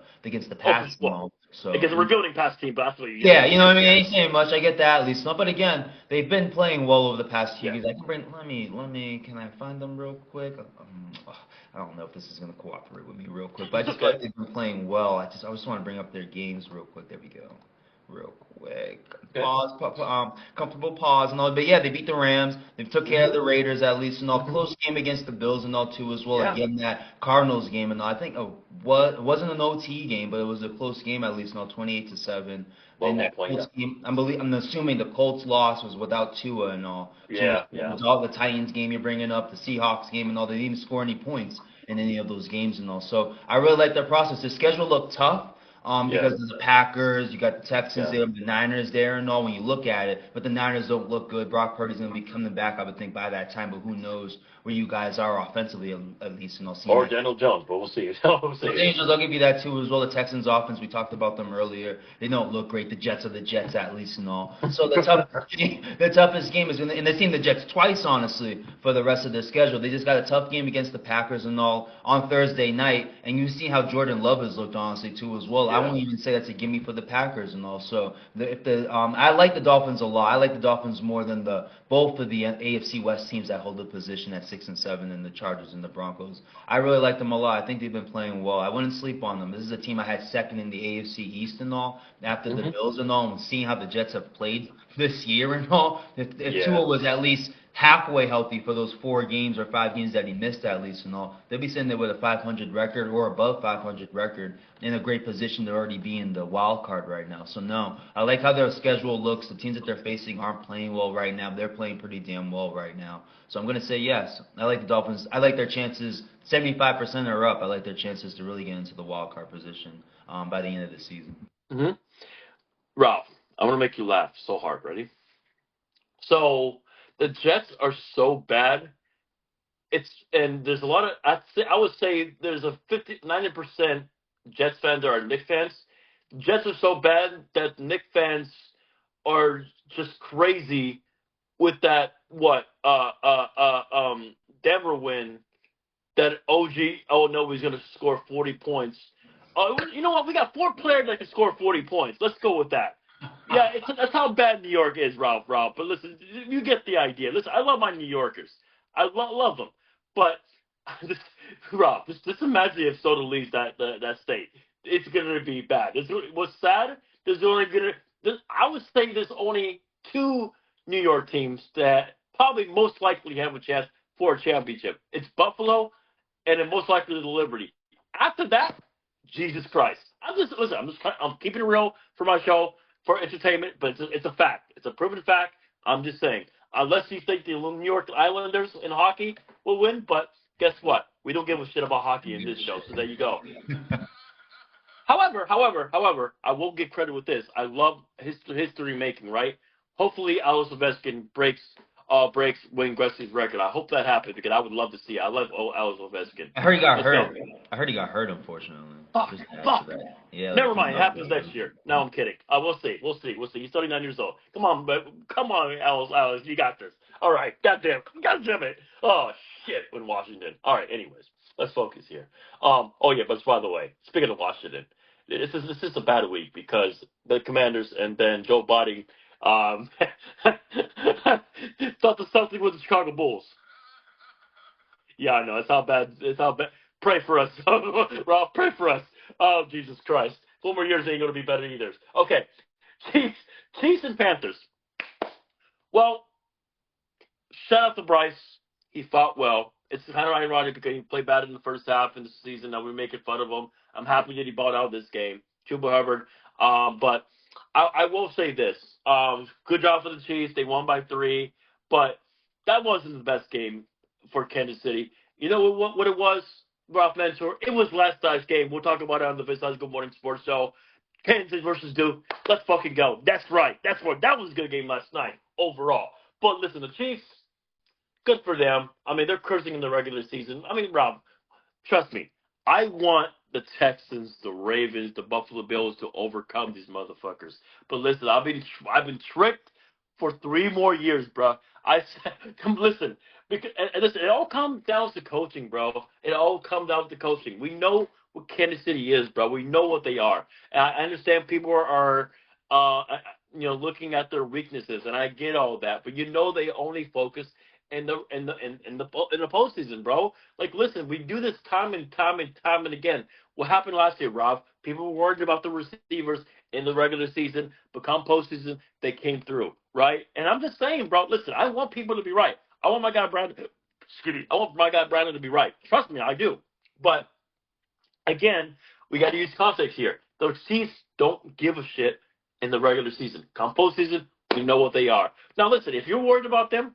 Pats and all. So Because a rebuilding pass team, but that's what you. yeah, you know what I mean. Ain't saying much. I get that at least. But again, they've been playing well over the past few Yeah. years. I can bring. Let me. Can I find them real quick? I don't know if this is gonna cooperate with me real quick, but I just feel like they've been playing well. I just want to bring up their games real quick. There we go. Real quick. Okay. Comfortable pause and all. But yeah, they beat the Rams. They took care of the Raiders at least and all. Close game against the Bills and all too as well. Yeah. Again, that Cardinals game and all. I think it wasn't an OT game, but it was a close game at least. 28-7. Well, And that point, Colts game, I'm assuming the Colts loss was without Tua and all. Yeah, yeah. All the Titans game you're bringing up, the Seahawks game and all. They didn't even score any points in any of those games and all. So I really like their process. The schedule looked tough. Because of the Packers, you got the Texans there, the Niners there and all when you look at it, but the Niners don't look good. Brock Purdy's going to be coming back, I would think, by that time, but who knows where you guys are offensively at least. And I'll see. Or Daniel Jones, but we'll see. We'll see. The Angels, I'll give you that too as well. The Texans offense, we talked about them earlier. They don't look great. The Jets are the Jets at least and all. So the toughest game is, and they've seen the Jets twice, honestly, for the rest of their schedule. They just got a tough game against the Packers and all on Thursday night, and you see how Jordan Love has looked, honestly, too as well. Yeah. I won't even say that's a gimme for the Packers and all. So I like the Dolphins a lot. I like the Dolphins more than both of the AFC West teams that hold the position at 6 and 7, and the Chargers and the Broncos. I really like them a lot. I think they've been playing well. I wouldn't sleep on them. This is a team I had second in the AFC East and all after the Bills and all, and seeing how the Jets have played this year and all. If Tua was at least halfway healthy for those 4 games or 5 games that he missed at least and all, they'll be sitting there with a 500 record or above 500 record in a great position to already be in the wild card right now. So no, I like how their schedule looks. The teams that they're facing aren't playing well right now. They're playing pretty damn well right now. So I'm going to say yes. I like the Dolphins. I like their chances 75% or up. I like their chances to really get into the wild card position by the end of the season. Mm-hmm. Ralph, I'm going to make you laugh so hard. Ready? So the Jets are so bad. And there's a lot of I would say there's a 90% Jets fans that are Knicks fans. Jets are so bad that Knicks fans are just crazy with that Denver win that he's going to score 40 points. You know what? We got 4 players that can score 40 points. Let's go with that. Yeah, that's how bad New York is, Ralph. But listen, you get the idea. Listen, I love my New Yorkers. I love them. But, Ralph, just imagine if Soda leaves that state. It's going to be bad. What's sad, I would say there's only 2 New York teams that probably most likely have a chance for a championship. It's Buffalo, and then most likely the Liberty. After that, Jesus Christ. I'm keeping it real for my show for entertainment, but it's a fact. It's a proven fact. I'm just saying. Unless you think the New York Islanders in hockey will win, but guess what? We don't give a shit about hockey in this show, so there you go. However, I will give credit with this. I love history making, right? Hopefully, Alex Ovechkin breaks Wayne Gretzky's record. I hope that happens because I would love to see it. I love Alex Ovechkin. I heard he got hurt. I heard he got hurt, unfortunately. Fuck. Yeah. Never mind. It happens next year. No, I'm kidding. We'll see. He's 39 years old. Come on, Alex. You got this. All right. Goddamn it. Oh shit. In Washington. All right. Anyways, let's focus here. Oh yeah. But by the way, speaking of Washington, this is a bad week because the Commanders and then Joe Biden thought the Celtics were the Chicago Bulls. Yeah, I know. It's how bad. Pray for us, Ralph. Pray for us. Oh, Jesus Christ. 4 more years ain't going to be better either. Okay. Chiefs and Panthers. Well, shout out to Bryce. He fought well. It's kind of ironic because he played bad in the first half in the season. Now we're making fun of him. I'm happy that he bought out this game. Chuba Hubbard. But I will say this. Good job for the Chiefs. They won by 3. But that wasn't the best game for Kansas City. You know what it was, Ralph Mentor? It was last night's game. We'll talk about it on the Viz Good Morning Sports Show. Kansas versus Duke. Let's fucking go. That's right. That was a good game last night overall. But listen, the Chiefs, good for them. I mean, they're cursing in the regular season. I mean, Rob, trust me. I want the Texans, the Ravens, the Buffalo Bills to overcome these motherfuckers. But listen, I've been tricked for 3 more years, bro. I said, listen, because and listen, it all comes down to coaching, bro. It all comes down to coaching. We know what Kansas City is, bro. We know what they are. And I understand people are looking at their weaknesses, and I get all that. But they only focus in the postseason, bro. Like, listen, we do this time and again. What happened last year, Rob? People were worried about the receivers in the regular season, but come postseason, they came through, right? And I'm just saying, bro. Listen, I want people to be right. I want my guy Brandon. I want my guy Brandon to be right. Trust me, I do. But again, we got to use context here. The Chiefs don't give a shit in the regular season. Come postseason, we know what they are. Now, listen, if you're worried about them,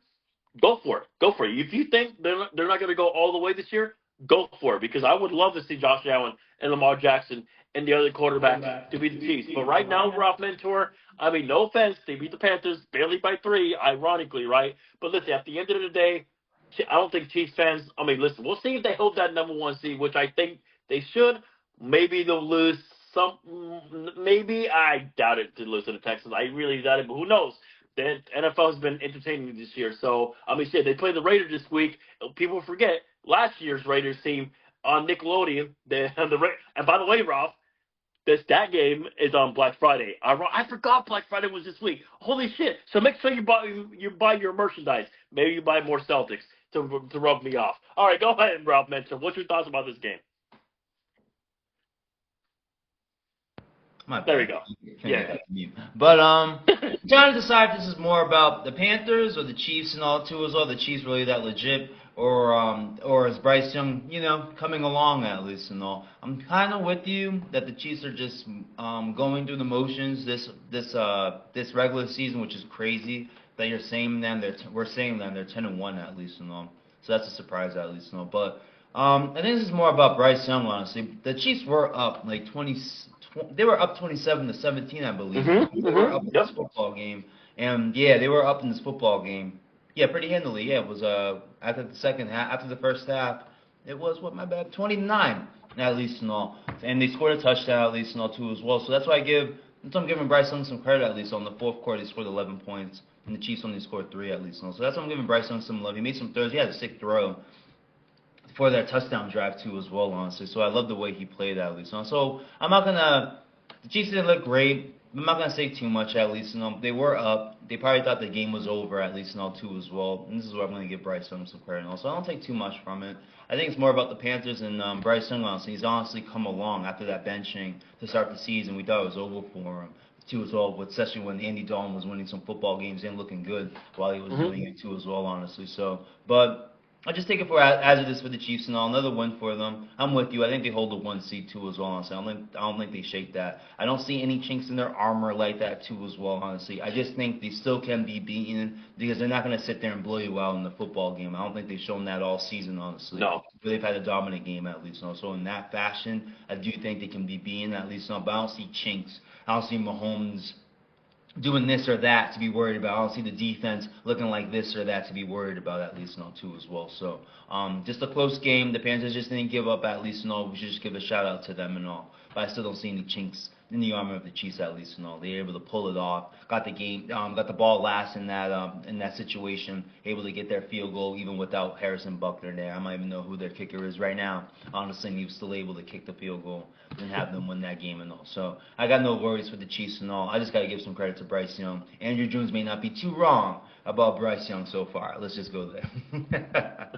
go for it. Go for it. If you think they're not going to go all the way this year, go for it. Because I would love to see Josh Allen and Lamar Jackson and the other quarterback to beat the Chiefs. But right now, Ralph Mentor, I mean, no offense, they beat the Panthers barely by 3, ironically, right? But listen, at the end of the day, I don't think Chiefs fans, I mean, listen, we'll see if they hold that number 1 seed, which I think they should. Maybe they'll lose some, maybe. I doubt it to lose to the Texans. I really doubt it, but who knows? The NFL has been entertaining this year. So, I mean, shit, they played the Raiders this week. People forget last year's Raiders team on Nickelodeon. And by the way, Ralph, that game is on Black Friday. I forgot Black Friday was this week. Holy shit! So make sure you buy your merchandise. Maybe you buy more Celtics to rub me off. All right, go ahead, Ralph Mentor. What's your thoughts about this game? There we go. Yeah. But trying to decide if this is more about the Panthers or the Chiefs and all too. Is all the Chiefs really that legit, or is Bryce Young, coming along at least and all? I'm kind of with you that the Chiefs are just going through the motions this regular season, which is crazy. That you're saying them, we're saying them they're 10-1 at least and all. So that's a surprise at least and all. But I think this is more about Bryce Young, honestly. The Chiefs were up like 20. They were up 27-17, I believe. They were up in this football game, and yeah, they were up in this football game. Yeah, pretty handily. Yeah, it was after the second half, after the first half, it was 29 at least and all, and they scored a touchdown at least and all too as well. So that's why I'm giving Bryce Young some credit at least. On the fourth quarter, he scored 11 points, and the Chiefs only scored 3 at least. And all. So that's why I'm giving Bryce Young some love. He made some throws. He had a sick throw for that touchdown drive too as well, honestly. So I love the way he played at least. So I'm not gonna. The Chiefs didn't look great. I'm not gonna say too much at least. They were up. They probably thought the game was over at least too as well. And this is where I'm gonna give Bryce Young some credit. So I don't take too much from it. I think it's more about the Panthers and Bryce Young. Honestly, he's honestly come along after that benching to start the season. We thought it was over for him too as well, especially when Andy Dalton was winning some football games and looking good while he was doing it too as well. Honestly, so but. I just take it for as it is for the Chiefs and all. Another win for them. I'm with you. I think they hold the 1 seed too as well. Honestly, I don't think they shake that. I don't see any chinks in their armor like that too as well. Honestly, I just think they still can be beaten because they're not going to sit there and blow you out in the football game. I don't think they've shown that all season. Honestly, No. they've had a dominant game at least. So in that fashion, I do think they can be beaten at least. But I don't see chinks. I don't see Mahomes doing this or that to be worried about. I don't see the defense looking like this or that to be worried about, at least too as well. So just a close game. The Panthers just didn't give up, at least We should just give a shout out to them and all. But I still don't see any chinks in the armor of the Chiefs, at least They were able to pull it off. Got the ball last in that situation. Able to get their field goal even without Harrison Buckner there. I don't even know who their kicker is right now. Honestly, he was still able to kick the field goal and have them win that game and all. So I got no worries for the Chiefs and all. I just got to give some credit to Bryce Young. Andrew Jones may not be too wrong about Bryce Young so far. Let's just go there.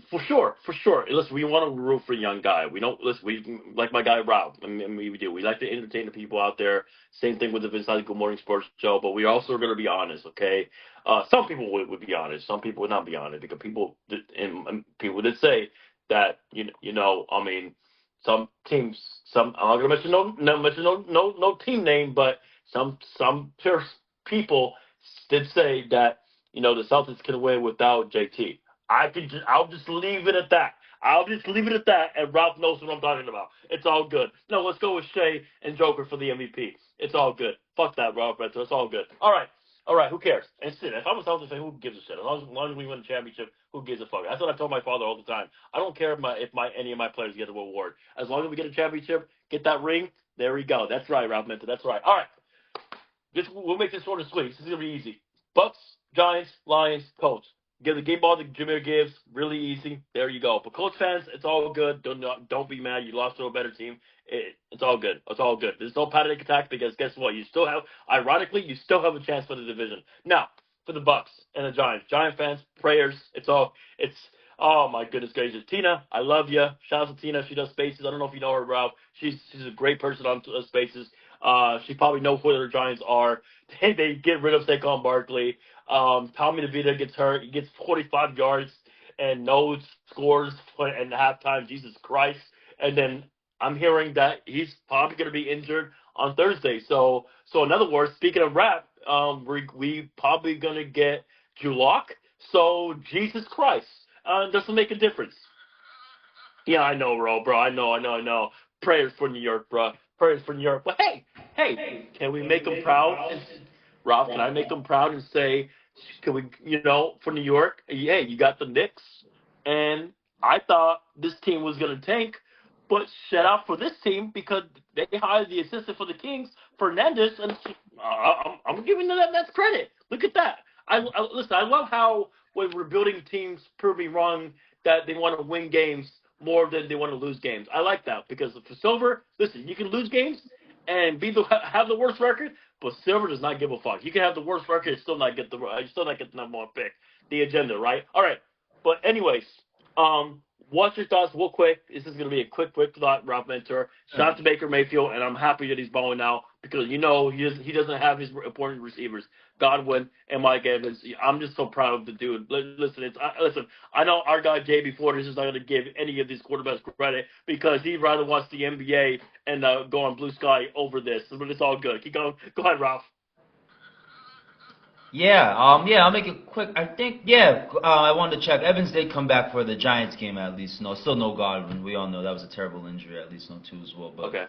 For sure. Listen, we want to root for a young guy. We don't listen. We like my guy Rob. I mean, we do. We like to entertain the people out there. Same thing with the Inside Good Morning Sports Show. But we also are going to be honest, okay? Some people would be honest. Some people would not be honest because people did say that I mean, some teams. I'm not going to mention no team name, but some people did say that the Celtics can win without JT. I'll just leave it at that. And Ralph knows what I'm talking about. It's all good. No, let's go with Shea and Joker for the MVP. It's all good. Fuck that, Ralph. It's all good. All right. Who cares? And shit, if I'm a Celtics fan, who gives a shit? As long as we win the championship, who gives a fuck? That's what I told my father all the time. I don't care if any of my players get an award. As long as we get a championship, get that ring. There we go. That's right, Ralph Menta. That's right. All right. We'll make this short and sweet. This is gonna be easy. Bucks, Giants, Lions, Colts. Give the game ball that Jameer gives. Really easy. There you go. For Colts fans, it's all good. Don't be mad. You lost to a better team. It's all good. It's all good. There's no panic attack because guess what? You still have a chance for the division. Now, for the Bucks and the Giants. Giant fans, prayers. Oh my goodness gracious. Tina, I love you. Shout out to Tina. She does Spaces. I don't know if you know her, Ralph. She's a great person on Spaces. She probably knows who the Giants are. They get rid of Saquon Barkley. Tommy DeVito gets hurt. He gets 45 yards and no scores in halftime. Jesus Christ. And then I'm hearing that he's probably going to be injured on Thursday. So in other words, speaking of rap, we probably going to get Drew Lock. So Jesus Christ. Doesn't make a difference. Yeah, I know, bro. I know. Prayers for New York, bro. Prayers for New York. But hey, can we make them proud? Rob, can I make them proud and say, can we, for New York, hey, you got the Knicks, and I thought this team was going to tank, but shout out for this team because they hired the assistant for the Kings, Fernandez, and I'm giving them that credit. Look at that. Listen, I love how when rebuilding teams prove me wrong that they want to win games more than they want to lose games. I like that because for Silver, listen, you can lose games and have the worst record, but Silver does not give a fuck. You can have the worst record and still not get the number one pick. The agenda, right? All right. But anyways, what's your thoughts real quick? This is going to be a quick thought, Ralph Mentor. Shout out to Baker Mayfield, and I'm happy that he's balling out because, he doesn't have his important receivers, Godwin and Mike Evans. I'm just so proud of the dude. Listen, I know our guy, J.B. Ford, is just not going to give any of these quarterbacks credit because he'd rather watch the NBA and go on Blue Sky over this. But it's all good. Keep going. Go ahead, Ralph. Yeah, I'll make it quick. I think, I wanted to check. Evans did come back for the Giants game at least. Still no Godwin. We all know that was a terrible injury at least, too, as well. But, okay.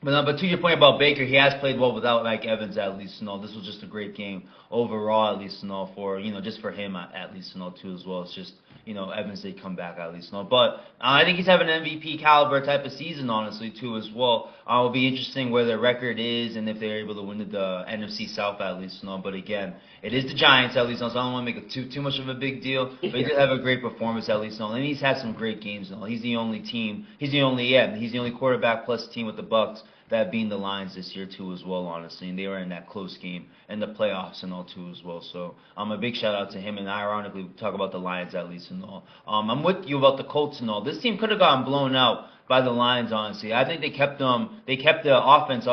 But to your point about Baker, he has played well without Mike Evans at least. This was just a great game overall at least. For just for him at least. Too as well. It's just Evans did come back at least. But I think he's having an MVP caliber type of season honestly too as well. It'll be interesting where their record is and if they're able to win the NFC South at least. But again, it is the Giants at least. So I don't want to make it too much of a big deal. But he did have a great performance at least. And he's had some great games. He's the only team. He's the only quarterback plus team with the Bucks that being the Lions this year too as well, honestly, and they were in that close game in the playoffs and all too as well. So a big shout out to him, and ironically, we talk about the Lions at least and all. I'm with you about the Colts and all. This team could have gotten blown out by the Lions, honestly. I think they kept the offense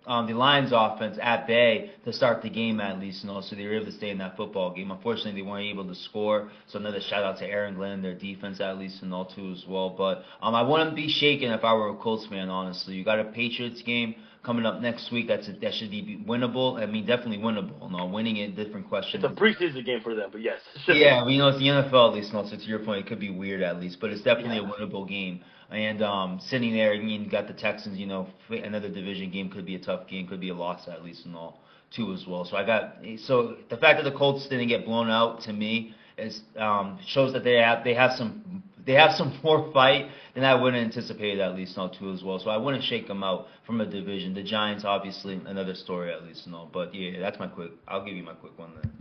the Lions offense at bay to start the game at least, so they were able to stay in that football game. Unfortunately, they weren't able to score, so another shout out to Aaron Glenn, their defense at least, too as well. But I wouldn't be shaken if I were a Colts fan, honestly. You got a Patriots game coming up next week. That should be winnable. I mean, definitely winnable. Winning it, different question. It's a preseason game for them, but yes. Yeah, it's the NFL at least, so to your point, it could be weird at least, but it's definitely a winnable game. And sitting there, you got the Texans, another division game could be a tough game, could be a loss at least too as well. So the fact that the Colts didn't get blown out to me is shows that they have some more fight than I would have anticipated at least too as well. So I wouldn't shake them out from a division. The Giants obviously another story at least but yeah, that's my quick. I'll give you my quick one there.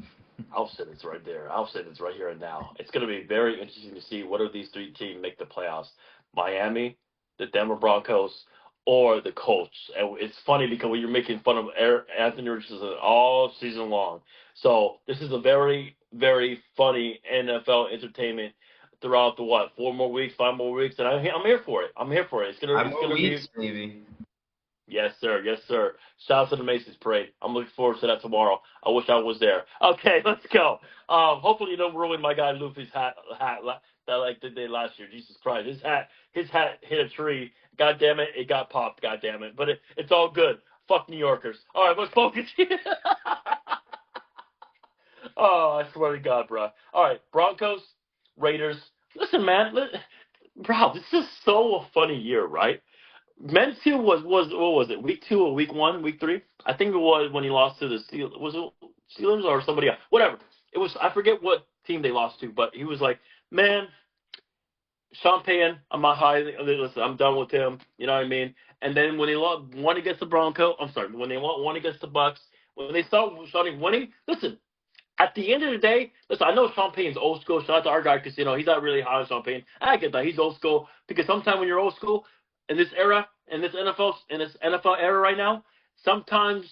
I'll say it's right there. I'll say it's right here and now. It's going to be very interesting to see what of these three teams make the playoffs. Miami, the Denver Broncos, or the Colts. And it's funny because you're making fun of Anthony Richardson all season long. So this is a very, very funny NFL entertainment throughout the 5 more weeks, and I'm here for it. It's gonna be maybe. Yes, sir. Yes, sir. Shout out to the Macy's Parade. I'm looking forward to that tomorrow. I wish I was there. Okay, let's go. Hopefully you don't ruin my guy Luffy's hat that like they did last year. Jesus Christ, his hat hit a tree. God damn it, it got popped. God damn it, but it's all good. Fuck New Yorkers. All right, let's focus. Oh, I swear to God, bro. All right, Broncos, Raiders. Listen, man, bro, this is so a funny year, right? Minshew was what was it? Week 2 or week 1, week 3? I think it was when he lost to the Steelers. Was it Steelers or somebody else? Whatever. It was. I forget what team they lost to, but he was like, "Man, Sean Payton, I'm not high. Listen, I'm done with him. You know what I mean?" And then when they won against the Broncos, when they won against the Bucks, when they started winning, listen. At the end of the day, listen, I know Sean Payton's old school. Shout out to our guy because he's not really high on Sean Payton. I get that he's old school because sometimes when you're old school in this era, in this NFL era right now, sometimes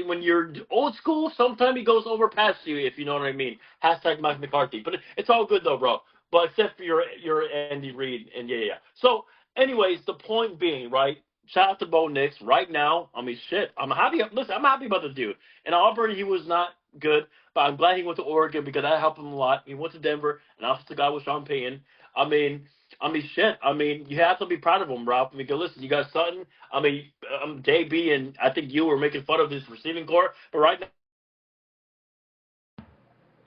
when you're old school, sometimes he goes over past you, if you know what I mean. Hashtag Mike McCarthy, but it's all good though, bro. But except for your Andy Reid and yeah. So, anyways, the point being, right? Shout out to Bo Nix right now. I mean, shit. I'm happy. Listen, I'm happy about the dude. In Auburn, he was not good, but I'm glad he went to Oregon because that helped him a lot. He went to Denver, and also the guy with Sean Payton. I mean, shit. I mean, you have to be proud of him, bro. Because listen, you got Sutton. I mean, JB, and I think you were making fun of his receiving core, but right now.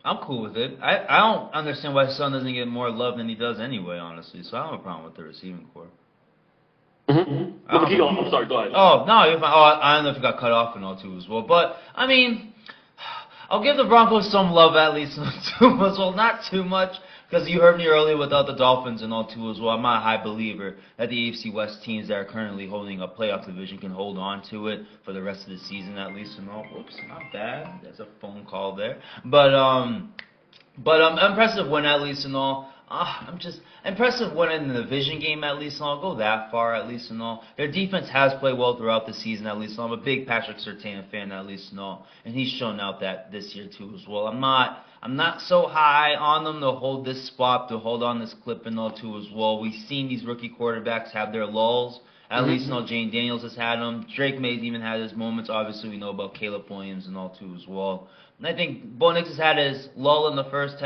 I'm cool with it. I don't understand why Sutton doesn't get more love than he does anyway, honestly. So I don't have a problem with the receiving core. Mm-hmm. I'm sorry, go ahead. Oh, no, I don't know if it got cut off and all too as well. But, I mean, I'll give the Broncos some love at least too as well. Not too much, because you heard me earlier without the Dolphins and all too as well. I'm not a high believer that the AFC West teams that are currently holding a playoff division can hold on to it for the rest of the season at least and all. Whoops, not bad. There's a phone call there. But impressive win at least and all. I'm just impressive winning in the division game at least, and I'll go that far at least and all. Their defense has played well throughout the season at least. I'm a big Patrick Surtain fan at least and all, and he's shown out that this year too as well. I'm not so high on them to hold this spot, to hold on this clip and all too as well. We've seen these rookie quarterbacks have their lulls. At least, Jane Daniels has had them. Drake May's even had his moments. Obviously, we know about Caleb Williams and all too as well. And I think Bo Nix has had his lull in the first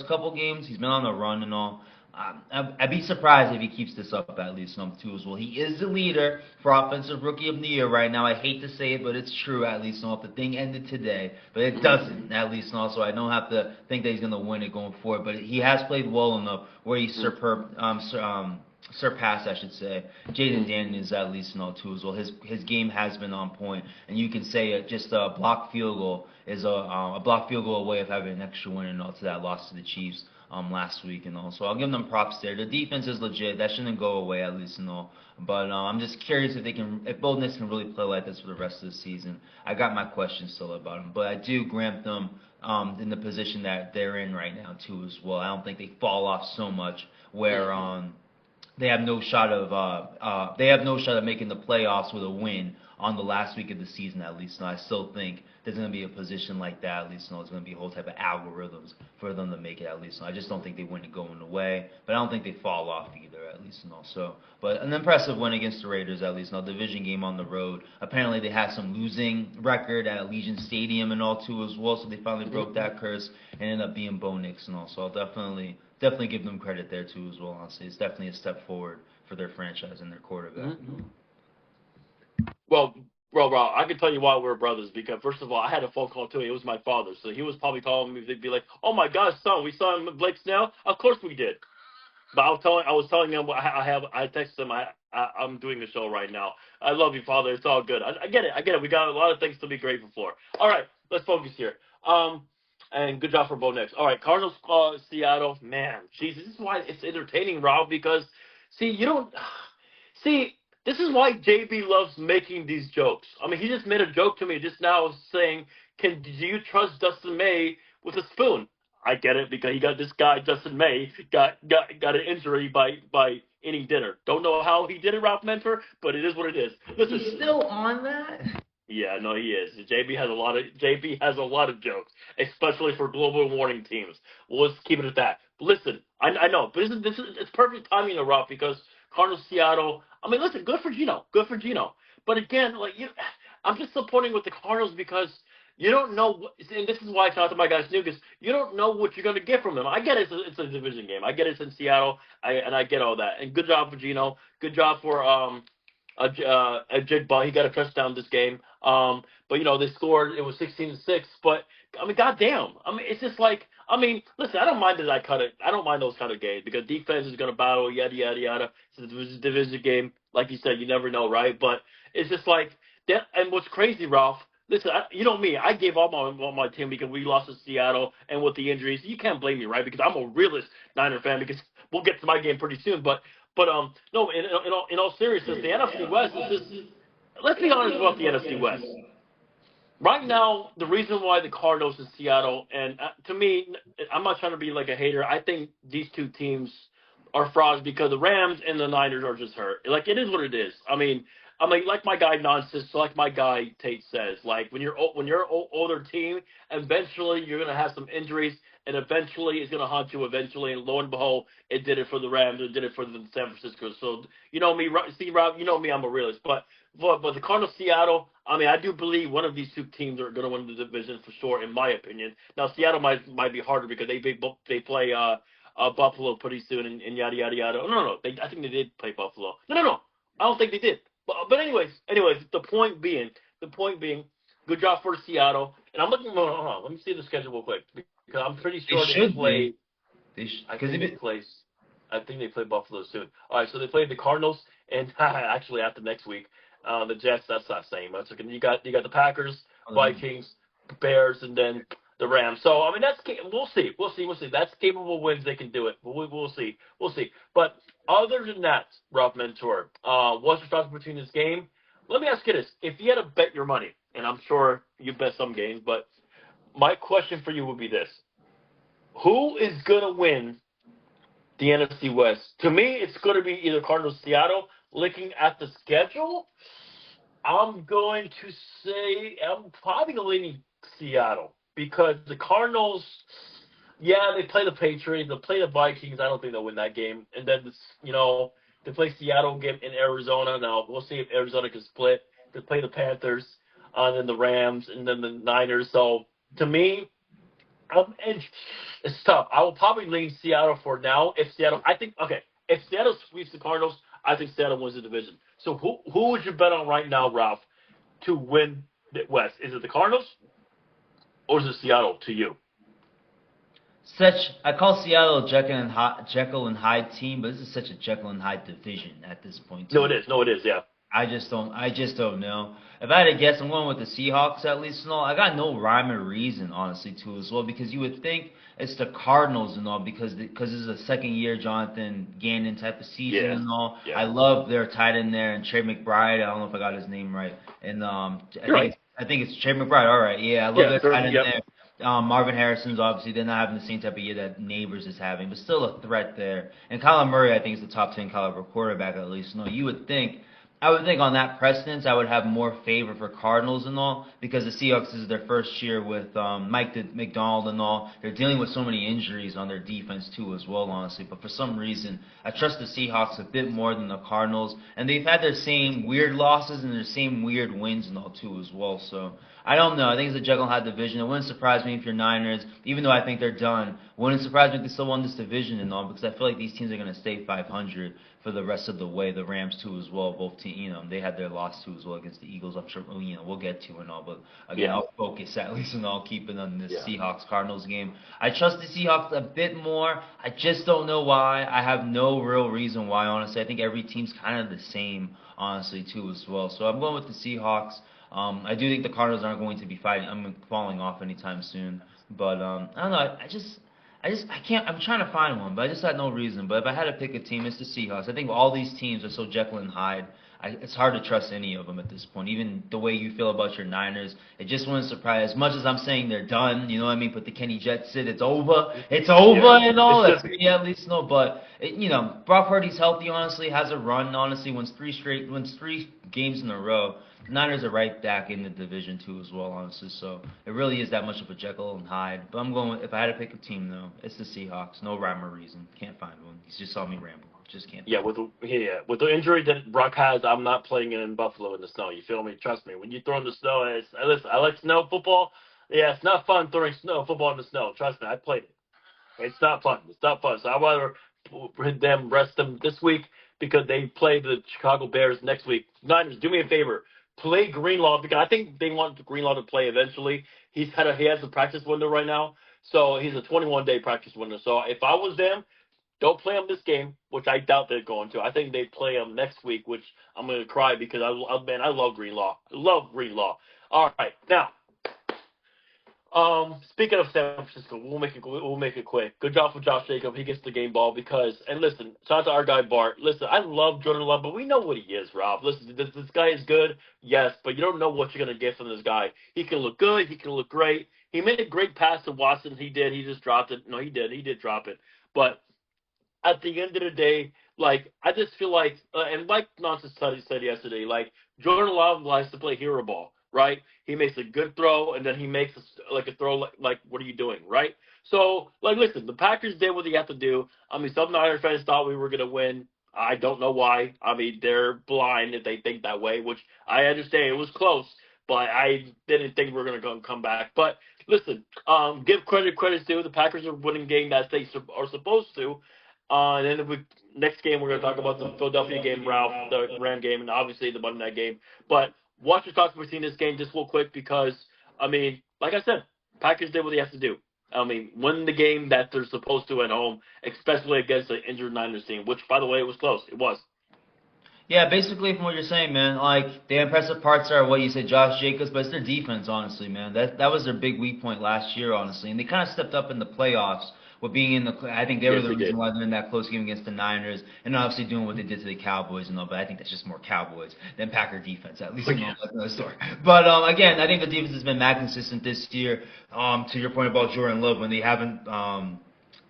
couple games. He's been on the run and all. I'd be surprised if he keeps this up at least too as well. He is the leader for Offensive Rookie of the Year right now. I hate to say it, but it's true at least if the thing ended today. But it doesn't at least so I don't have to think that he's going to win it going forward. But he has played well enough where he surpassed, I should say, Jaden Daniels at least too as well. His game has been on point, and you can say just a blocked field goal is a blocked field goal away of having an extra win and all to that loss to the Chiefs last week and all. So I'll give them props there. The defense is legit. That shouldn't go away at least and all. But I'm just curious if Bo Nix can really play like this for the rest of the season. I got my questions still about him, but I do grant them in the position that they're in right now too as well. I don't think they fall off so much where they have no shot of making the playoffs with a win on the last week of the season at least. And I still think there's going to be a position like that at least. There's going to be a whole type of algorithms for them to make it at least. I just don't think they win it going away, but I don't think they fall off either at least. So, but an impressive win against the Raiders at least. Division game on the road. Apparently they had some losing record at Allegiant Stadium and all too as well. So they finally broke that curse and ended up being Bo Nix and all. So I'll definitely give them credit there too as well. Honestly, it's definitely a step forward for their franchise and their quarterback. Mm-hmm. Well, Rob, I can tell you why we're brothers because first of all, I had a phone call too. It was my father, so he was probably calling me. They'd be like, "Oh my gosh, son, we saw him Blake Snell. Of course we did." But I was telling him I texted him. I'm doing a show right now. I love you, Father. It's all good. I get it. We got a lot of things to be grateful for. All right, let's focus here. And good job for Bo Nix. All right, Cardinals, Seattle. Man, Jesus, this is why it's entertaining, Rob. Because this is why JB loves making these jokes. I mean, he just made a joke to me just now saying, do you trust Dustin May with a spoon? I get it because he got this guy, Dustin May, got an injury by eating dinner. Don't know how he did it, Ralph Mentor, but it is what it is. Listen, he's still on that? Yeah, no, he is. JB has a lot of jokes, especially for global warning teams. Well, let's keep it at that. But listen, I know, but it's perfect timing, Ralph, because Cardinals, Seattle. I mean, listen, good for Geno. But again, I'm just supporting with the Cardinals because you don't know, and this is why I talked to my guy Snookis. You don't know what you're going to get from them. I get it; it's a division game. I get it's in Seattle, and I get all that. And good job for Geno. Good job for Jigba. He got a touchdown this game. But they scored. It was 16-6. But I mean, goddamn. I mean, it's just like. I mean, listen. I don't mind that I cut it. I don't mind those kind of games because defense is going to battle. Yada yada yada. It's a division game. Like you said, you never know, right? But it's just like that. And what's crazy, Ralph? Listen, you know me. I gave up on my team because we lost to Seattle and with the injuries. You can't blame me, right? Because I'm a realist Niner fan. Because we'll get to my game pretty soon. But no. In all seriousness, the NFC West is just. Let's be honest about the NFC West. Right now, the reason why the Cardinals and Seattle, and to me, I'm not trying to be like a hater. I think these two teams are frauds because the Rams and the Niners are just hurt. Like, it is what it is. I mean, like my guy Nonsense, like my guy Tate says, like when you're an older team, eventually you're gonna have some injuries, and eventually it's gonna haunt you. Eventually, and lo and behold, it did it for the Rams. It did it for the San Francisco. So you know me, see Rob, you know me, I'm a realist, but the Cardinals, Seattle, I mean, I do believe one of these two teams are going to win the division for sure, in my opinion. Now, Seattle might be harder because they play Buffalo pretty soon and yada yada yada. No. I think they did play Buffalo. No. I don't think they did. But anyways, the point being, good job for Seattle. And I'm looking. Hold on, let me see the schedule real quick because I'm pretty sure they play. I think they play Buffalo soon. All right, so they played the Cardinals and actually after next week. The Jets, that's not saying much. You got the Packers, Vikings, Bears, and then the Rams. So I mean, we'll see. That's capable wins. They can do it. But we'll see. But other than that, Ralph Mentor, what's your thoughts between this game? Let me ask you this: if you had to bet your money, and I'm sure you bet some games, but my question for you would be this: who is gonna win the NFC West? To me, it's going to be either Cardinals, Seattle. Looking at the schedule, I'm going to say I'm probably going to lean Seattle because the Cardinals, yeah, they play the Patriots, they play the Vikings. I don't think they'll win that game. And then, they play Seattle game in Arizona. Now, we'll see if Arizona can split. They play the Panthers, and then the Rams, and then the Niners. So, to me, it's tough. I will probably lean Seattle for now. If Seattle sweeps the Cardinals, I think Seattle wins the division. So who would you bet on right now, Ralph, to win the West? Is it the Cardinals or is it Seattle to you? I call Seattle a Jekyll and Hyde team, but this is such a Jekyll and Hyde division at this point. No, it is. Yeah. I just don't know. If I had to guess, I'm going with the Seahawks at least and all. I got no rhyme or reason, honestly, too, as well, because you would think it's the Cardinals and all because this is a second-year Jonathan Gannon type of season and all. Yeah. I love their tight end there and Trey McBride. I don't know if I got his name right. And I think it's Trey McBride. All right, yeah, I love their tight end there. Marvin Harrison's obviously they're not having the same type of year that Neighbors is having, but still a threat there. And Kyler Murray, I think, is the top 10 caliber quarterback at least. No, I would think on that precedence, I would have more favor for Cardinals and all because the Seahawks is their first year with Mike McDonald and all. They're dealing with so many injuries on their defense too as well, honestly. But for some reason, I trust the Seahawks a bit more than the Cardinals, and they've had their same weird losses and their same weird wins and all too as well. So I don't know. I think it's a Jekyll and Hyde division. It wouldn't surprise me if you're Niners, even though I think they're done. It wouldn't surprise me if they still won this division and all because I feel like these teams are going to stay 500 for the rest of the way. The Rams too as well. Both teams, they had their loss too as well against the Eagles. I'm sure we'll get to and all. But again, I'll focus at least and I'll keep it on this Seahawks Cardinals game. I trust the Seahawks a bit more. I just don't know why. I have no real reason why. Honestly, I think every team's kind of the same. Honestly, too as well. So I'm going with the Seahawks. I do think the Cardinals aren't going to be falling off anytime soon. But I don't know. I can't. I'm trying to find one, but I just had no reason. But if I had to pick a team, it's the Seahawks. I think all these teams are so Jekyll and Hyde. It's hard to trust any of them at this point. Even the way you feel about your Niners, it just wouldn't surprise. As much as I'm saying they're done, you know what I mean? But the Kenny Jets said it's over. It's over and all. That's me at least. No, but Brock Purdy's healthy. Honestly, has a run. Honestly, wins three games in a row. The Niners are right back in the division too as well, honestly. So it really is that much of a Jekyll and Hyde. But I'm going. If I had to pick a team though, it's the Seahawks. No rhyme or reason. Can't find one. You just saw me ramble. Just can't. Yeah, with the injury that Brock has, I'm not playing it in Buffalo in the snow. You feel me? Trust me. When you throw in the snow, listen, I like snow football. Yeah, it's not fun throwing snow football in the snow. Trust me, I played it. It's not fun. It's not fun. So I'd rather rest them this week because they play the Chicago Bears next week. Niners, do me a favor. Play Greenlaw because I think they want Greenlaw to play eventually. He has a practice window right now, so he's a 21-day practice window. So if I was them, don't play him this game, which I doubt they're going to. I think they play him next week, which I'm going to cry because I love Greenlaw. I love Greenlaw. All right, now, speaking of San Francisco, we'll make it quick. Good job for Josh Jacobs. He gets the game ball because, and listen, shout out to our guy Bart. Listen, I love Jordan Love, but we know what he is, Rob. Listen, this guy is good, yes, but you don't know what you're going to get from this guy. He can look good. He can look great. He made a great pass to Watson. He did. He just dropped it. No, he did. He did drop it. But at the end of the day, I just feel like, and like Nonsense said yesterday, Jordan Love likes to play hero ball, right? He makes a good throw, and then he makes a throw like what are you doing, right? So, listen, the Packers did what they have to do. I mean, some Niners fans thought we were going to win. I don't know why. I mean, they're blind if they think that way, which I understand. It was close, but I didn't think we were going to come back. But listen, give credit's due. The Packers are winning game that they are supposed to. And then next game, we're going to talk about the Philadelphia game, Ralph, the Ram game, and obviously the Monday night game. But watch your thoughts between this game just real quick because, I mean, like I said, Packers did what they have to do. I mean, win the game that they're supposed to at home, especially against an injured Niners team, which, by the way, it was close. It was. Yeah, basically from what you're saying, man, the impressive parts are what you said, Josh Jacobs, but it's their defense, honestly, man. That was their big weak point last year, honestly, and they kind of stepped up in the playoffs. With being in I think they were the reason why they're in that close game against the Niners, and obviously doing what they did to the Cowboys and all. But I think that's just more Cowboys than Packer defense, at least. That's another story. But again, I think the defense has been mad consistent this year. To your point about Jordan Love, when they haven't,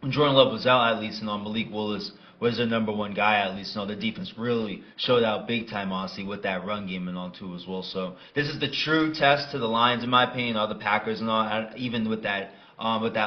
when Jordan Love was out, at least, and Malik Willis was their number one guy, at least. The defense really showed out big time, honestly, with that run game and all too as well. So this is the true test to the Lions, in my opinion, all the Packers and all, even with that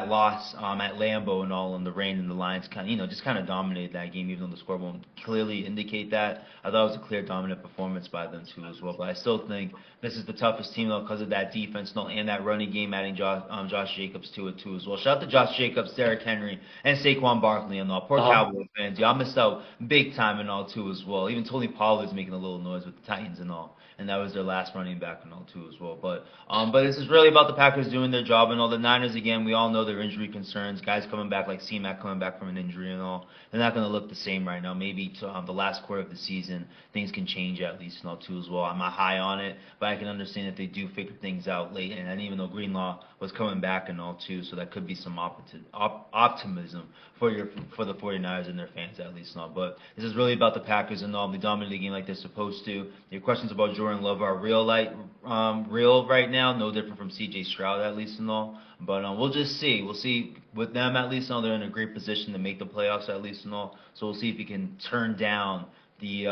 loss at Lambeau and all in the rain, and the Lions just kind of dominated that game, even though the score won't clearly indicate that. I thought it was a clear dominant performance by them too as well. But I still think this is the toughest team though because of that defense and that running game, adding Josh Jacobs to it too as well. Shout out to Josh Jacobs, Derrick Henry, and Saquon Barkley and all. Poor Cowboys fans, y'all missed out big time and all too as well. Even Tony Pollard's making a little noise with the Titans and all. And that was their last running back and all too as well. But this is really about the Packers doing their job and all. The Niners again again, we all know their injury concerns. Guys coming back like C-Mac coming back from an injury and all, they're not going to look the same right now. Maybe to the last quarter of the season, things can change at least and all too as well. I'm not high on it, but I can understand if they do figure things out late. And even though Greenlaw was coming back and all too, so that could be some optimism for the 49ers and their fans at least and all. But this is really about the Packers and all. They dominated the game like they're supposed to. Your questions about Jordan Love are real right now, no different from C.J. Stroud at least and all. But we'll just see. We'll see with them at least and all. They're in a great position to make the playoffs at least and all. So we'll see if he can turn down the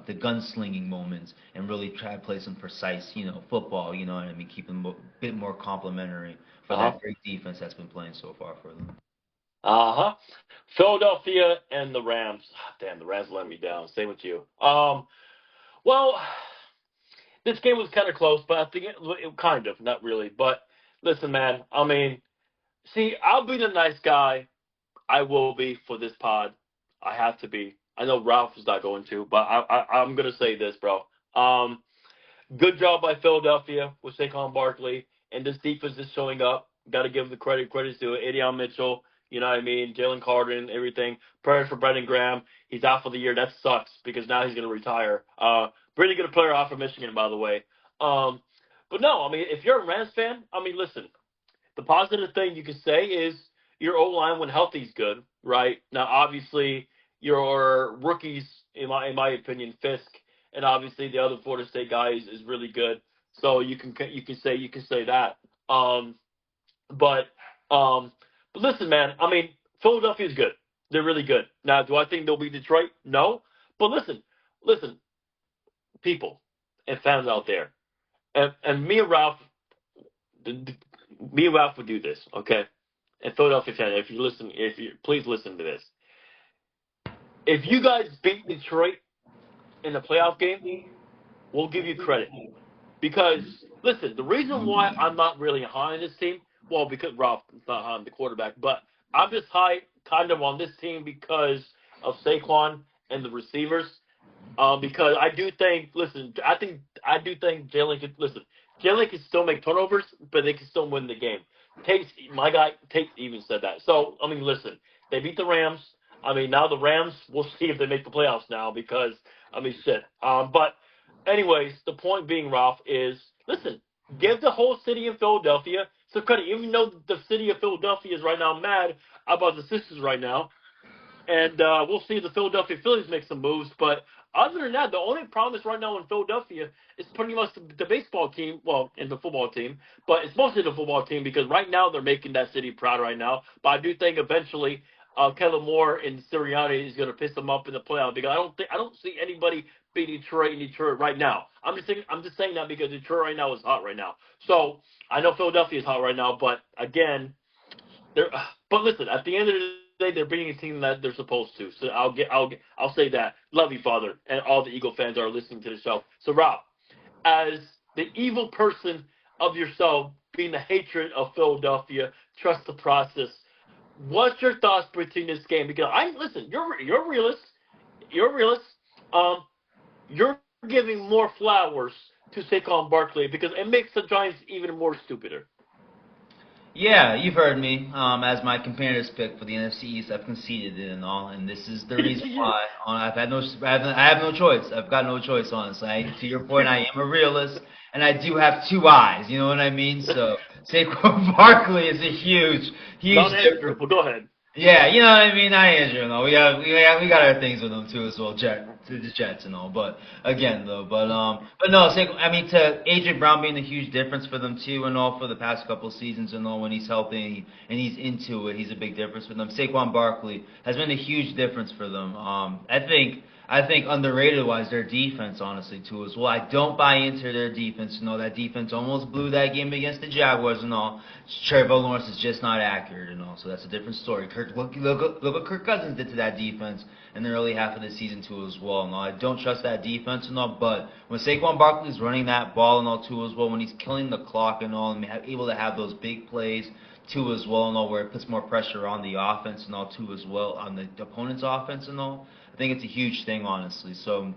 gunslinging moments and really try to play some precise, football. You know what I mean? Keep them a bit more complimentary for that great defense that's been playing so far for them. Philadelphia and the Rams. Damn, the Rams let me down. Same with you. Well, this game was kind of close, but I think it kind of, not really. But listen, man, I mean, see, I'll be the nice guy. I will be for this pod. I have to be. I know Ralph is not going to, but I'm going to say this, bro. Good job by Philadelphia with Saquon Barkley, and this defense is showing up. Got to give the credit's due. Adrian Mitchell, you know what I mean, Jalen Carter and everything. Prayers for Brendan Graham. He's out for the year. That sucks because now he's going to retire. Pretty good player off of Michigan, by the way. But no, I mean, if you're a Rams fan, I mean, listen, the positive thing you can say is your O-line when healthy is good, right? Now, obviously, your rookies, in my opinion, Fisk, and obviously the other Florida State guy is really good. So you can say that. But listen, man, I mean, Philadelphia is good. They're really good. Now, do I think they'll beat Detroit? No. But listen, people and fans out there, and me and Ralph would do this, okay? And Philadelphia fans, please listen to this. If you guys beat Detroit in the playoff game, we'll give you credit. Because, listen, the reason why I'm not really high on this team, well, because Ralph is not high on the quarterback, but I'm just high kind of on this team because of Saquon and the receivers. Because I do think Jalen can still make turnovers, but they can still win the game. Tate even said that. So, I mean, listen, they beat the Rams. I mean, now the Rams, we'll see if they make the playoffs now because, I mean, shit. But anyways, the point being, Ralph, is, listen, give the whole city of Philadelphia some credit. Even though the city of Philadelphia is right now mad about the Sixers right now. And we'll see if the Philadelphia Phillies make some moves. But other than that, the only promise right now in Philadelphia is pretty much the baseball team, well, and the football team. But it's mostly the football team because right now they're making that city proud right now. But I do think eventually Kellen Moore and Sirianni is going to piss them up in the playoffs because I don't see anybody beat Detroit in Detroit right now. I'm just saying that because Detroit right now is hot right now. So I know Philadelphia is hot right now, but again, but listen, at the end of the day, they're beating a team that they're supposed to. So I'll say that. Love you, Father, and all the Eagle fans are listening to the show. So Rob, as the evil person of yourself, being the hatred of Philadelphia, trust the process. What's your thoughts between this game? Because listen, you're a realist. You're a realist. You're giving more flowers to Saquon Barkley because it makes the Giants even more stupider. Yeah, you've heard me. As my competitors pick for the NFC East, I've conceded it and all, and this is the reason why. I have no choice. I've got no choice, honestly. To your point, I am a realist, and I do have two eyes. You know what I mean? So Saquon Barkley is a huge Not difference. Andrew, but go ahead. Yeah, you know what I mean. I Andrew and all. We got our things with them too as well. The Jets and all. But again, though, but no. I mean, to AJ Brown being a huge difference for them too and all for the past couple of seasons and all. When he's healthy and he's into it, he's a big difference for them. Saquon Barkley has been a huge difference for them. I think underrated wise their defense honestly too as well. I don't buy into their defense. You know, that defense almost blew that game against the Jaguars and all. Trevor Lawrence is just not accurate and all, so that's a different story. Look what Kirk Cousins did to that defense in the early half of the season too as well. And all, I don't trust that defense and all, but when Saquon Barkley's running that ball and all too as well, when he's killing the clock and all, and able to have those big plays too as well and all, where it puts more pressure on the offense and all too as well, on the opponent's offense and all. I think it's a huge thing, honestly. So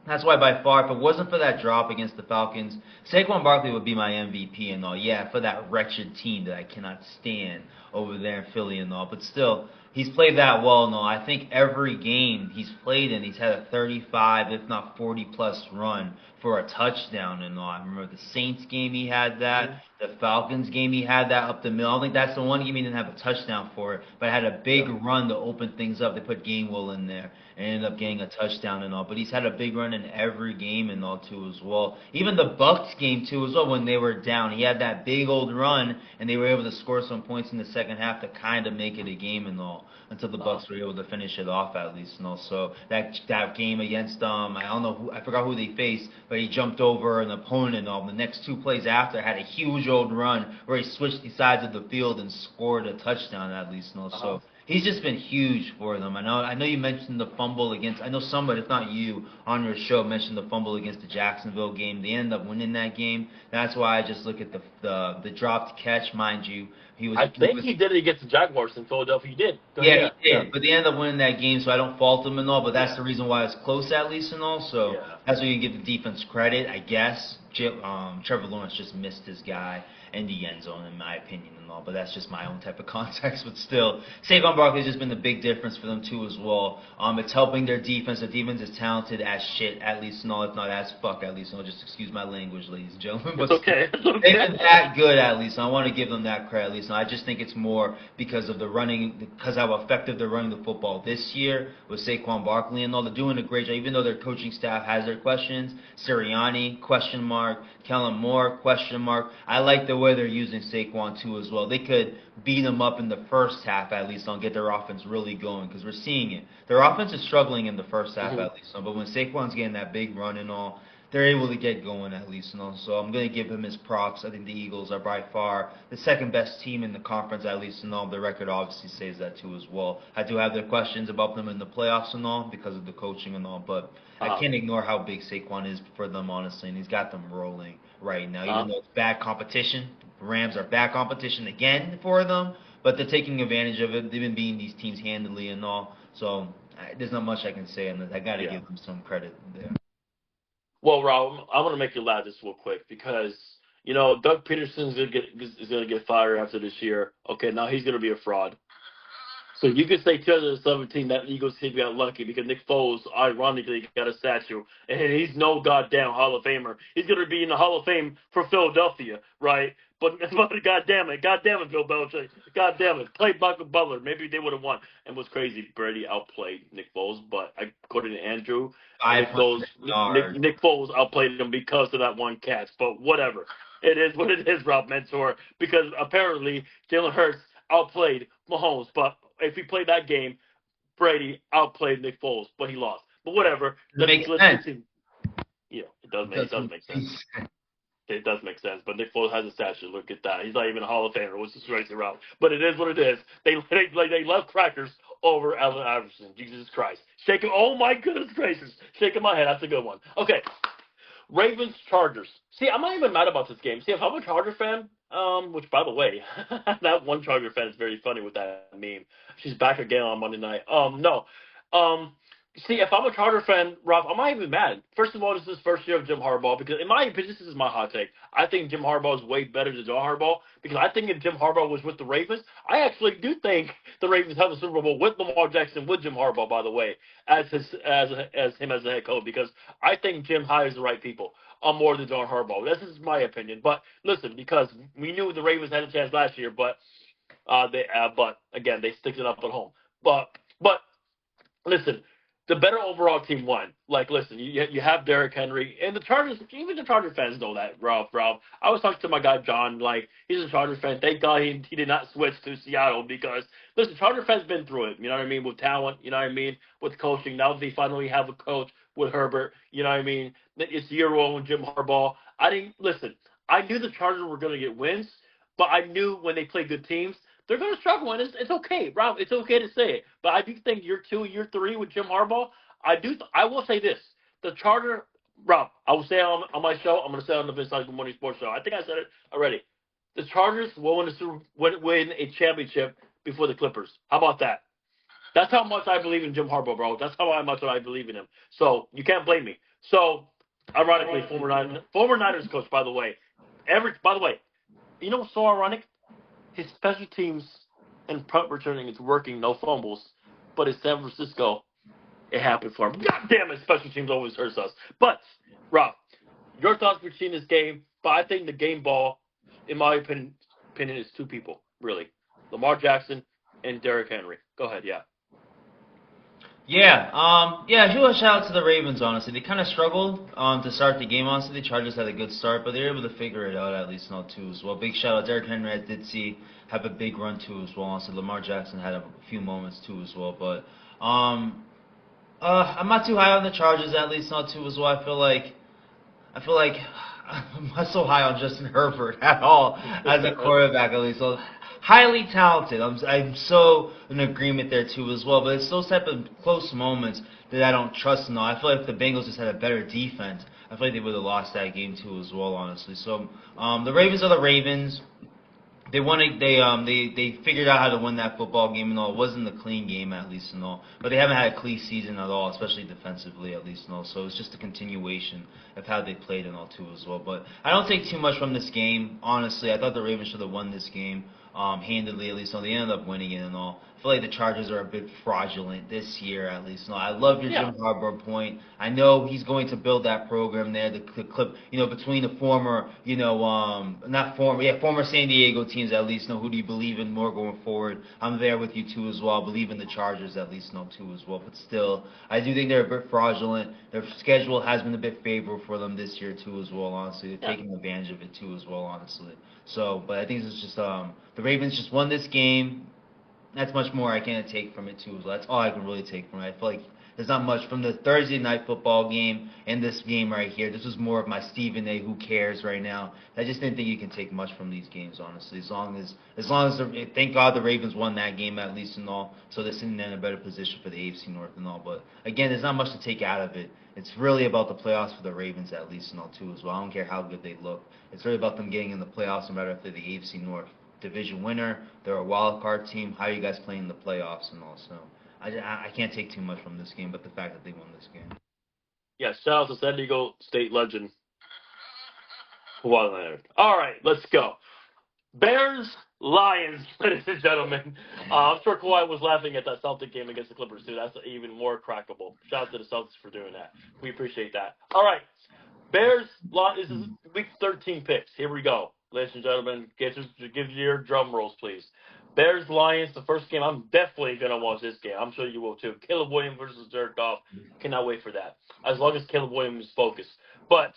That's why by far, if it wasn't for that drop against the Falcons, Saquon Barkley would be my MVP and all. Yeah, for that wretched team that I cannot stand over there in Philly and all. But still, he's played that well and all. I think every game he's played in, he's had a 35, if not 40 plus run for a touchdown and all. I remember the Saints game he had that. The Falcons game he had that up the middle. I don't think that's the one game he didn't have a touchdown for it, but had a big run to open things up. They put Gainwell in there and ended up getting a touchdown and all. But he's had a big run in every game and all too as well. Even the Bucks game too as well when they were down. He had that big old run and they were able to score some points in the second half to kind of make it a game and all until the Bucks were able to finish it off at least and all. So that game against I don't know I forgot who they faced, but he jumped over an opponent and all. The next two plays after had a huge old run where he switched the sides of the field and scored a touchdown at least and all. So he's just been huge for them. I know you mentioned the fumble against. I know somebody, if not you, on your show mentioned the fumble against the Jacksonville game. They ended up winning that game. That's why I just look at the dropped catch, mind you. I think he did it against the Jaguars in Philadelphia. He did. Yeah, he did. But they ended up winning that game, so I don't fault them and all. But that's the reason why it's close at least and all. So that's where you give the defense credit, I guess. Trevor Lawrence just missed his guy in the end zone, in my opinion and all. But that's just my own type of context. But still, Saquon Barkley's just been the big difference for them too as well. It's helping their defense. The defense is talented as shit, at least and all, if not as fuck at least. And all. Just excuse my language, ladies and gentlemen. But it's okay. They've been that good at least. And I want to give them that credit at least. And I just think it's more because of the running, because how effective they're running the football this year with Saquon Barkley and all. They're doing a great job, even though their coaching staff has their questions. Sirianni, question mark. Kellen Moore, question mark. I like the way they're using Saquon too as well. They could beat them up in the first half at least and get their offense really going because we're seeing it. Their offense is struggling in the first half at least, but when Saquon's getting that big run and all, they're able to get going at least. So I'm going to give him his props. I think the Eagles are by far the second best team in the conference at least and all. The record obviously says that too as well. I do have the questions about them in the playoffs and all because of the coaching and all, but I can't ignore how big Saquon is for them honestly, and he's got them rolling right now. Even though it's bad competition, the Rams are bad competition again for them, but they're taking advantage of it. They've been beating these teams handily and all. So there's not much I can say on this. I got to give them some credit there. Well, Rob, I want to make you laugh just real quick because Doug Peterson is going to get fired after this year. Okay, now he's going to be a fraud. So you could say 2017 that Eagles team got lucky because Nick Foles, ironically, got a statue, and he's no goddamn Hall of Famer. He's going to be in the Hall of Fame for Philadelphia, right? But goddamn it, Bill Belichick, goddamn it, play Michael Butler. Maybe they would have won. And what's crazy, Brady outplayed Nick Foles, but according to Andrew, Nick Foles outplayed him because of that one catch. But whatever, it is what it is, Rob Mentor. Because apparently Jalen Hurts outplayed Mahomes, but if he played that game, Brady outplayed Nick Foles, but he lost. But whatever. It makes sense. Yeah, it does make sense. It does make sense. But Nick Foles has a statue. Look at that. He's not even a Hall of Famer, which is crazy, Rob. But it is what it is. They left crackers over Allen Iverson. Jesus Christ. Shaking. Oh my goodness gracious. Shaking my head. That's a good one. Okay. Ravens Chargers. See, I'm not even mad about this game. See, if I'm a Charger fan, which by the way, that one Charger fan is very funny with that meme. She's back again on Monday night. See, if I'm a Charger fan, Rob, I'm not even mad. First of all, this is the first year of Jim Harbaugh because, in my opinion, this is my hot take. I think Jim Harbaugh is way better than John Harbaugh because I think if Jim Harbaugh was with the Ravens, I actually do think the Ravens have a Super Bowl with Lamar Jackson, with Jim Harbaugh, by the way, as him as the head coach because I think Jim hires the right people more than John Harbaugh. This is my opinion. But listen, because we knew the Ravens had a chance last year, but again, they stick it up at home. But listen. The better overall team won. Like, listen, you have Derrick Henry. And the Chargers, even the Charger fans know that, Ralph. I was talking to my guy, John. Like, he's a Charger fan. Thank God he did not switch to Seattle because, listen, Charger fans been through it. You know what I mean? With talent, you know what I mean? With coaching. Now they finally have a coach with Herbert. You know what I mean? It's year one with Jim Harbaugh. I knew the Chargers were going to get wins, but I knew when they play good teams, they're going to struggle, and it's okay, Rob. It's okay to say it. But I do think year 2, year 3 with Jim Harbaugh, I will say this. The Charger, Rob, I will say on my show, I'm going to say it on the Vince Good Morning Sports Show. I think I said it already. The Chargers will win a championship before the Clippers. How about that? That's how much I believe in Jim Harbaugh, bro. That's how much I believe in him. So you can't blame me. So, ironically, former Niners coach, by the way. By the way, you know what's so ironic? His special teams and punt returning is working, no fumbles. But in San Francisco, it happened for him. God damn it, special teams always hurts us. But, Rob, your thoughts between this game, but I think the game ball, in my opinion, is two people, really. Lamar Jackson and Derrick Henry. Go ahead, yeah. Yeah, huge shout out to the Ravens, honestly. They kind of struggled to start the game, honestly. The Chargers had a good start, but they were able to figure it out at least now, too, as well. Big shout out. Derrick Henry, I did see, have a big run, too, as well. Honestly, Lamar Jackson had a few moments, too, as well. But I'm not too high on the Chargers, at least not, too, as well. I feel like I'm not so high on Justin Herbert at all as a quarterback, at least. So highly talented. I'm so in agreement there too as well. But it's those type of close moments that I don't trust in all. I feel like if the Bengals just had a better defense, I feel like they would have lost that game too as well, honestly. So the Ravens are the Ravens. They figured out how to win that football game and all. It wasn't a clean game at least and all, but they haven't had a clean season at all, especially defensively at least and all. So it's just a continuation of how they played and all too as well. But I don't take too much from this game, honestly. I thought the Ravens should have won this game handedly at least. So they ended up winning it and all. I feel like the Chargers are a bit fraudulent this year at least. No, I love your Jim Harbaugh point. I know he's going to build that program there. The clip, between the former, former San Diego teams at least. Who do you believe in more going forward? I'm there with you too as well. I believe in the Chargers at least too as well. But still, I do think they're a bit fraudulent. Their schedule has been a bit favorable for them this year too as well. Honestly, they're taking advantage of it too as well. Honestly, so but I think it's just the Ravens just won this game. That's much more I can't take from it too. That's all I can really take from it. I feel like there's not much from the Thursday night football game and this game right here. This was more of my Stephen A. Who cares right now. I just didn't think you can take much from these games, honestly. As long as thank God the Ravens won that game at least and all, so they're sitting in a better position for the AFC North and all. But again, there's not much to take out of it. It's really about the playoffs for the Ravens at least and all too as well. I don't care how good they look. It's really about them getting in the playoffs, no matter if they're the AFC North division winner, they're a wild card team. How are you guys playing the playoffs and all? So I can't take too much from this game, but the fact that they won this game. Yeah, shout out to San Diego State legend. All right, let's go. Bears, Lions, ladies and gentlemen. I'm sure Kawhi was laughing at that Celtic game against the Clippers too. That's even more crackable. Shout out to the Celtics for doing that. We appreciate that. All right, Bears, Lions. This is week 13 picks. Here we go. Ladies and gentlemen, give your drum rolls, please. Bears, Lions, the first game. I'm definitely going to watch this game. I'm sure you will, too. Caleb Williams versus Jared Goff. Cannot wait for that. As long as Caleb Williams is focused. But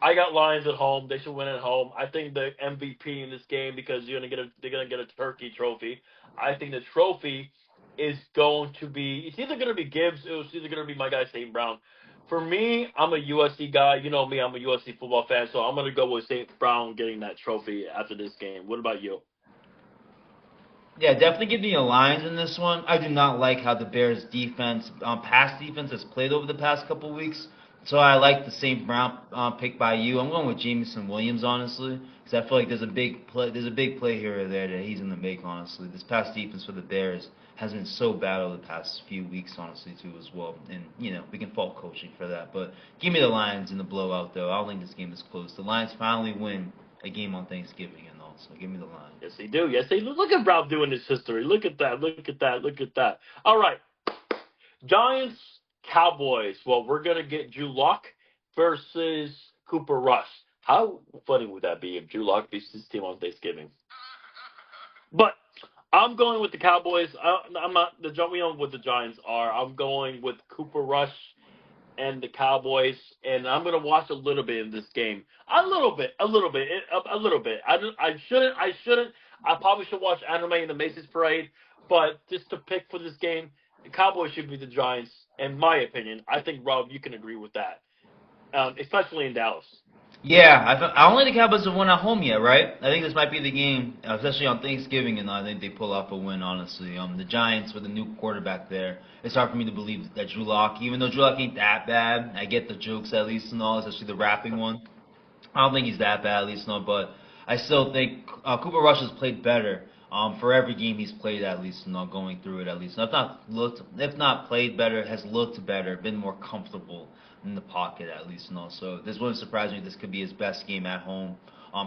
I got Lions at home. They should win at home. I think the MVP in this game, because they're going to get a turkey trophy. I think the trophy is going to be, it's either going to be Gibbs or it's either going to be my guy, St. Brown. For me, I'm a USC guy. You know me, I'm a USC football fan, so I'm going to go with St. Brown getting that trophy after this game. What about you? Yeah, definitely give me a Lions in this one. I do not like how the Bears' defense, pass defense, has played over the past couple weeks. So I like the St. Brown pick by you. I'm going with Jameson Williams, honestly, because I feel like there's a big play here or there that he's going to make, honestly. This pass defense for the Bears has been so bad over the past few weeks, honestly, too, as well. And, we can fault coaching for that. But give me the Lions in the blowout, though. I don't think this game is close. The Lions finally win a game on Thanksgiving and all, so give me the Lions. Yes, they do. Yes, they do. Look at Brown doing his history. Look at that. Look at that. Look at that. All right. Giants, Cowboys. Well, we're going to get Drew Lock versus Cooper Rush. How funny would that be if Drew Lock beats his team on Thanksgiving? But I'm going with the Cowboys. I'm not we know what the Giants are. I'm going with Cooper Rush and the Cowboys, and I'm going to watch a little bit in this game. A little bit. I shouldn't. I probably should watch anime in the Macy's Parade, but just to pick for this game, the Cowboys should be the Giants, in my opinion. I think, Rob, you can agree with that, especially in Dallas. Yeah, I don't think the Cowboys have won at home yet, right? I think this might be the game, especially on Thanksgiving, and I think they pull off a win, honestly. The Giants with a new quarterback there, it's hard for me to believe that Drew Lock, even though Drew Lock ain't that bad, I get the jokes at least and all, especially the rapping one. I don't think he's that bad, at least, no, but I still think Cooper Rush has played better for every game he's played, at least, going through it, at least. If not played better, has looked better, been more comfortable in the pocket at least, So this wouldn't surprise me. This could be his best game at home.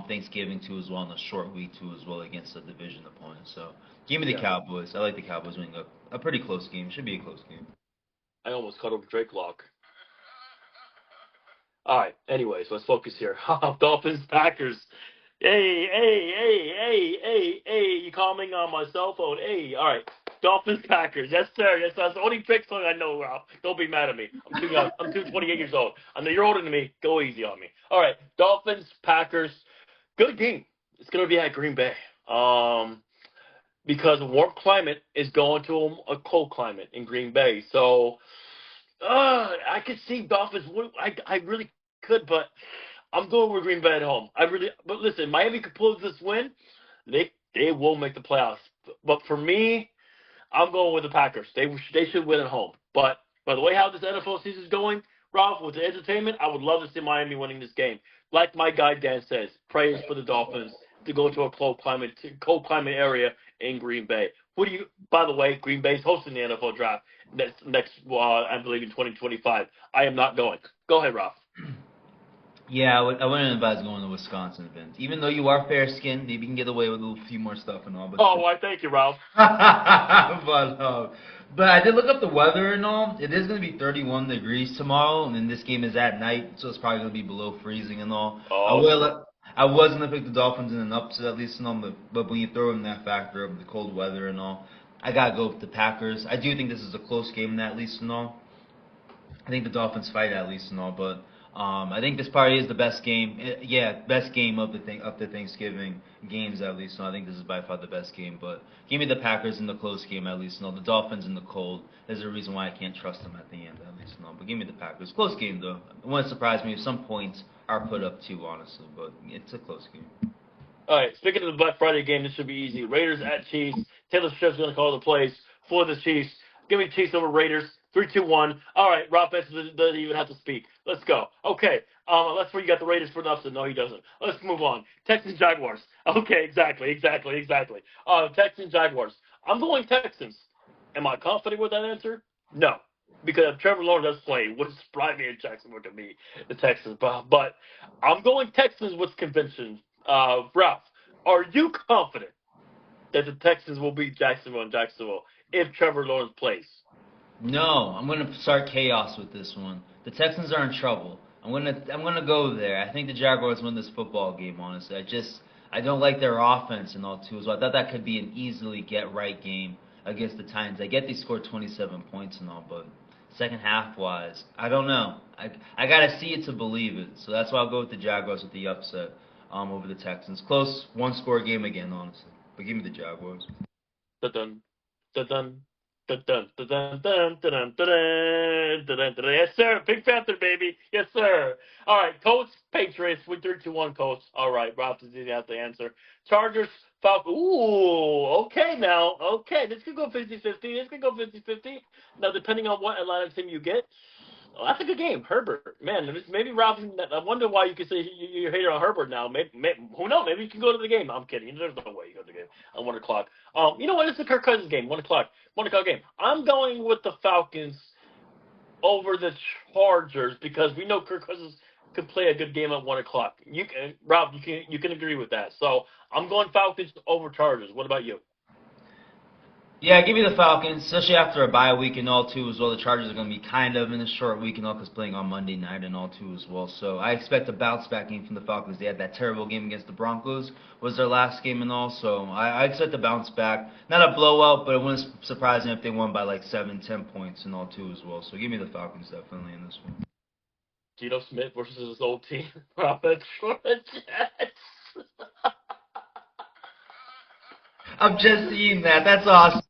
Thanksgiving too as well, on a short week too as well against a division opponent. So give me the Yeah. Cowboys. I like the Cowboys winning a pretty close game. Should be a close game. I almost cut over Drake Lock. All right. Anyways, let's focus here. Dolphins, Packers. Hey. You calling on my cell phone? Hey. All right. Dolphins, Packers. Yes, sir. Yes, that's the only pick song I know, Ralph. Don't be mad at me. I'm too young. I'm 28 years old. I know you're older than me. Go easy on me. All right. Dolphins, Packers. Good game. It's gonna be at Green Bay. Because a warm climate is going to a cold climate in Green Bay. So I could see Dolphins. I really could, but I'm going with Green Bay at home. But listen, Miami could pull this win. They will make the playoffs. But for me, I'm going with the Packers. They should win at home. But by the way, how this NFL season is going, Ralph, with the entertainment, I would love to see Miami winning this game. Like my guy Dan says, praise for the Dolphins to go to a cold climate area in Green Bay. By the way, Green Bay's hosting the NFL draft next I believe in 2025. I am not going. Go ahead, Ralph. Yeah, I wouldn't advise going to Wisconsin, Vince. Even though you are fair-skinned, maybe you can get away with a few more stuff and all. But Oh, why? Thank you, Ralph. but I did look up the weather and all. It is going to be 31 degrees tomorrow, and then this game is at night, so it's probably going to be below freezing and all. Oh, I was going to pick the Dolphins in an upset at least and all, but when you throw in that factor of the cold weather and all, I got to go with the Packers. I do think this is a close game at least and all. I think the Dolphins fight at least and all, but I think this probably is the best game. Best game of the Thanksgiving games at least. So I think this is by far the best game. But give me the Packers in the close game at least. No, the Dolphins in the cold. There's a reason why I can't trust them at the end at least. No, but give me the Packers. Close game though. It wouldn't surprise me if some points are put up too, honestly. But it's a close game. all right. Speaking of the Black Friday game, this should be easy. Raiders at Chiefs. Taylor Swift's going to call the plays for the Chiefs. Give me Chiefs over Raiders. 3-2-1. All right, Rob Benson doesn't even have to speak. Let's go. Okay. That's where you got the Raiders for an upset. No, he doesn't. Let's move on. Texans Jaguars. Okay, exactly. Texans Jaguars. I'm going Texans. Am I confident with that answer? No. Because if Trevor Lawrence does play, wouldn't surprise me if Jacksonville could be the Texans. But I'm going Texans with conviction. Ralph, are you confident that the Texans will beat Jacksonville if Trevor Lawrence plays? No, I'm gonna start chaos with this one. The Texans are in trouble. I'm gonna go there. I think the Jaguars win this football game. Honestly, I don't like their offense and all too. So I thought that could be an easily get right game against the Titans. I get they scored 27 points and all, but second half wise, I don't know. I gotta see it to believe it. So that's why I'll go with the Jaguars with the upset over the Texans. Close one score game again, honestly. But give me the Jaguars. Dun dun dun dun dun dun dun dun dun dun dun. Yes, sir. Pink Panther, baby. Yes, sir. All right, Colts, Patriots. We 3-2-1 Colts. All right, Ralph does he have to answer. Chargers, Falcons. Ooh, okay now. Okay, this could go 50-50. This could go 50-50. Now, depending on what Atlanta team you get. Oh, that's a good game, Herbert. Man, maybe Ralph. I wonder why you could say you're hating on Herbert now. Maybe who knows? Maybe you can go to the game. I'm kidding. There's no way you go to the game at 1:00. You know what? It's the Kirk Cousins game. 1:00. 1:00 game. I'm going with the Falcons over the Chargers because we know Kirk Cousins could play a good game at 1:00. Ralph, you can agree with that. So I'm going Falcons over Chargers. What about you? Yeah, give me the Falcons, especially after a bye week and all too as well. The Chargers are going to be kind of in a short week and all because playing on Monday night and all too as well. So I expect a bounce back game from the Falcons. They had that terrible game against the Broncos, was their last game and all. So I expect a bounce back. Not a blowout, but it wouldn't surprise me if they won by like 7, 10 points and all too as well. So give me the Falcons definitely in this one. Geno Smith versus his old team. Prophet Jets. I'm just seeing that. That's awesome.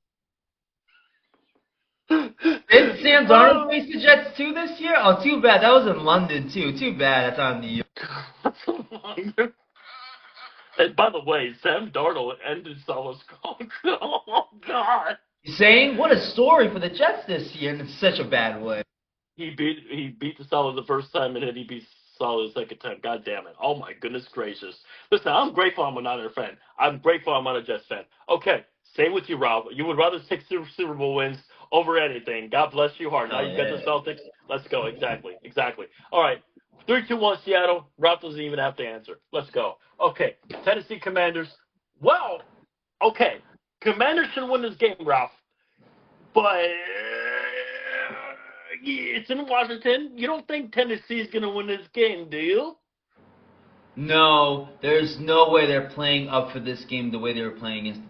Did Sam Darnold face the Jets too this year? Oh, too bad. That was in London too. Too bad. That's on New York. And by the way, Sam Darnold ended Salah's contract. Oh God! Saying what a story for the Jets this year in such a bad way. He beat the Salah the first time, and then he beat Salah the second time. God damn it! Oh my goodness gracious! Listen, I'm grateful I'm a Niner fan. I'm grateful I'm not a Jets fan. Okay, same with you, Rob. You would rather take Super Bowl wins over anything. God bless you, heart. Now Oh, you got the yeah. Celtics. Let's go. Exactly. All right. 3-2-1 Seattle. Ralph doesn't even have to answer. Let's go. Okay. Tennessee Commanders. Well, okay. Commanders should win this game, Ralph. But it's in Washington. You don't think Tennessee's going to win this game, do you? No, there's no way they're playing up for this game the way they were playing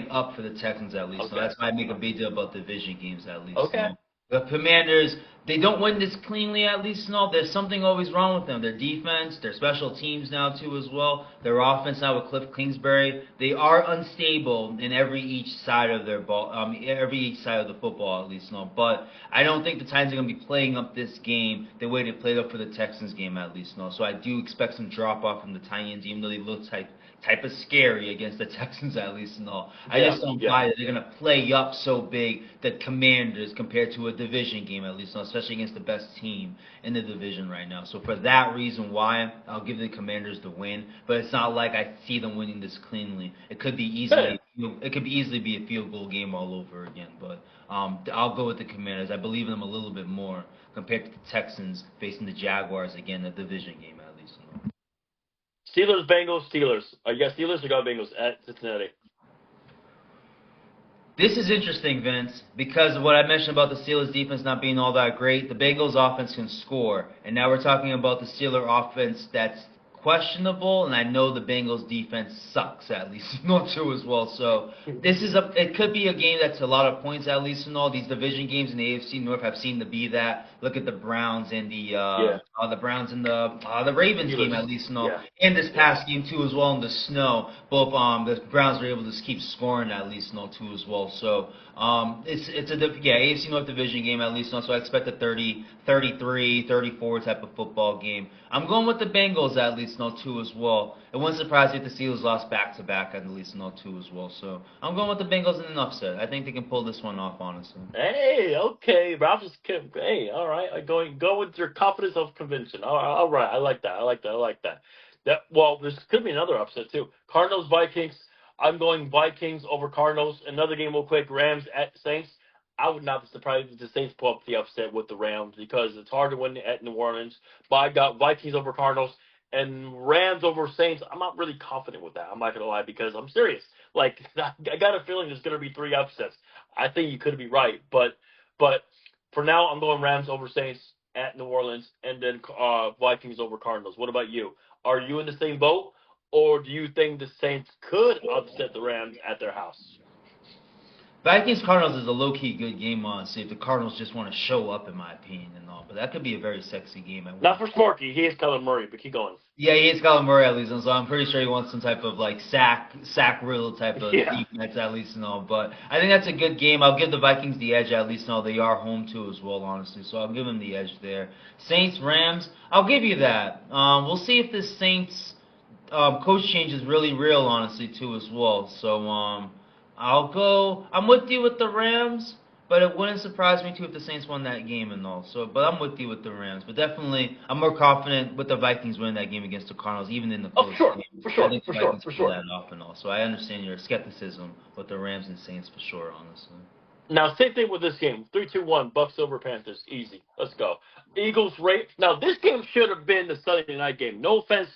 up for the Texans at least. Okay. So that's why I make a big deal about division games at least. Okay. No. The Commanders, they don't win this cleanly at least. No, there's something always wrong with them. Their defense, their special teams now too as well. Their offense now with Cliff Kingsbury, they are unstable in each side of their ball, each side of the football at least. No, but I don't think the Titans are going to be playing up this game the way they played up for the Texans game at least. No, so I do expect some drop off from the Titans, even though they look type of scary against the Texans at least and all. I just don't buy that they're going to play up so big the Commanders compared to a division game at least, especially against the best team in the division right now. So for that reason why, I'll give the Commanders the win, but it's not like I see them winning this cleanly. It could be easily be a field goal game all over again, but I'll go with the Commanders. I believe in them a little bit more compared to the Texans facing the Jaguars again, a division game at least. Steelers, Bengals, Steelers. You got Steelers or got Bengals at Cincinnati? This is interesting, Vince, because of what I mentioned about the Steelers' defense not being all that great. The Bengals' offense can score, and now we're talking about the Steelers' offense that's questionable, and I know the Bengals' defense sucks at least, not too as well. So it could be a game that's a lot of points at least, and all these division games in the AFC North have seemed to be that. Look at the Browns and the Browns and the Ravens game at least, and all, and this past game too as well in the snow. Both the Browns were able to keep scoring at least, and all too as well. So it's a AFC North division game at least, so I expect a 30, 33, 34 type of football game. I'm going with the Bengals at least, too as well. It wouldn't surprise me if the Steelers lost back-to-back at least, too as well. So I'm going with the Bengals in an upset. I think they can pull this one off, honestly. Hey, okay, Ralph just all right. Go with your confidence of conviction. All right, I like that. This could be another upset too. Cardinals, Vikings. I'm going Vikings over Cardinals. Another game real quick. Rams at Saints. I would not be surprised if the Saints pull up the upset with the Rams because it's hard to win at New Orleans. But I got Vikings over Cardinals and Rams over Saints. I'm not really confident with that. I'm not going to lie because I'm serious. Like, I got a feeling there's going to be 3 upsets. I think you could be right. But for now, I'm going Rams over Saints at New Orleans and then Vikings over Cardinals. What about you? Are you in the same boat? Or do you think the Saints could upset the Rams at their house? Vikings-Cardinals is a low-key good game, honestly, if the Cardinals just want to show up, in my opinion, and all. But that could be a very sexy game. Not for Sparky. He is Kyler Murray, but keep going. Yeah, he is Kyler Murray at least, and so I'm pretty sure he wants some type of, like, sack riddle type of defense at least and all. But I think that's a good game. I'll give the Vikings the edge at least and all. They are home, too, as well, honestly. So I'll give them the edge there. Saints-Rams, I'll give you that. We'll see if this Saints coach change is really real, honestly, too, as well. So, I'm with you with the Rams, but it wouldn't surprise me too if the Saints won that game and all. So, but I'm with you with the Rams. But definitely, I'm more confident with the Vikings winning that game against the Cardinals, even in the close game. For sure. I think the Vikings pull that off and all. So I understand your skepticism with the Rams and Saints for sure, honestly. Now, same thing with this game. 3-2-1, Bucks over Panthers. Easy. Let's go. Eagles, Ravens. Now, this game should have been the Sunday night game. No offense.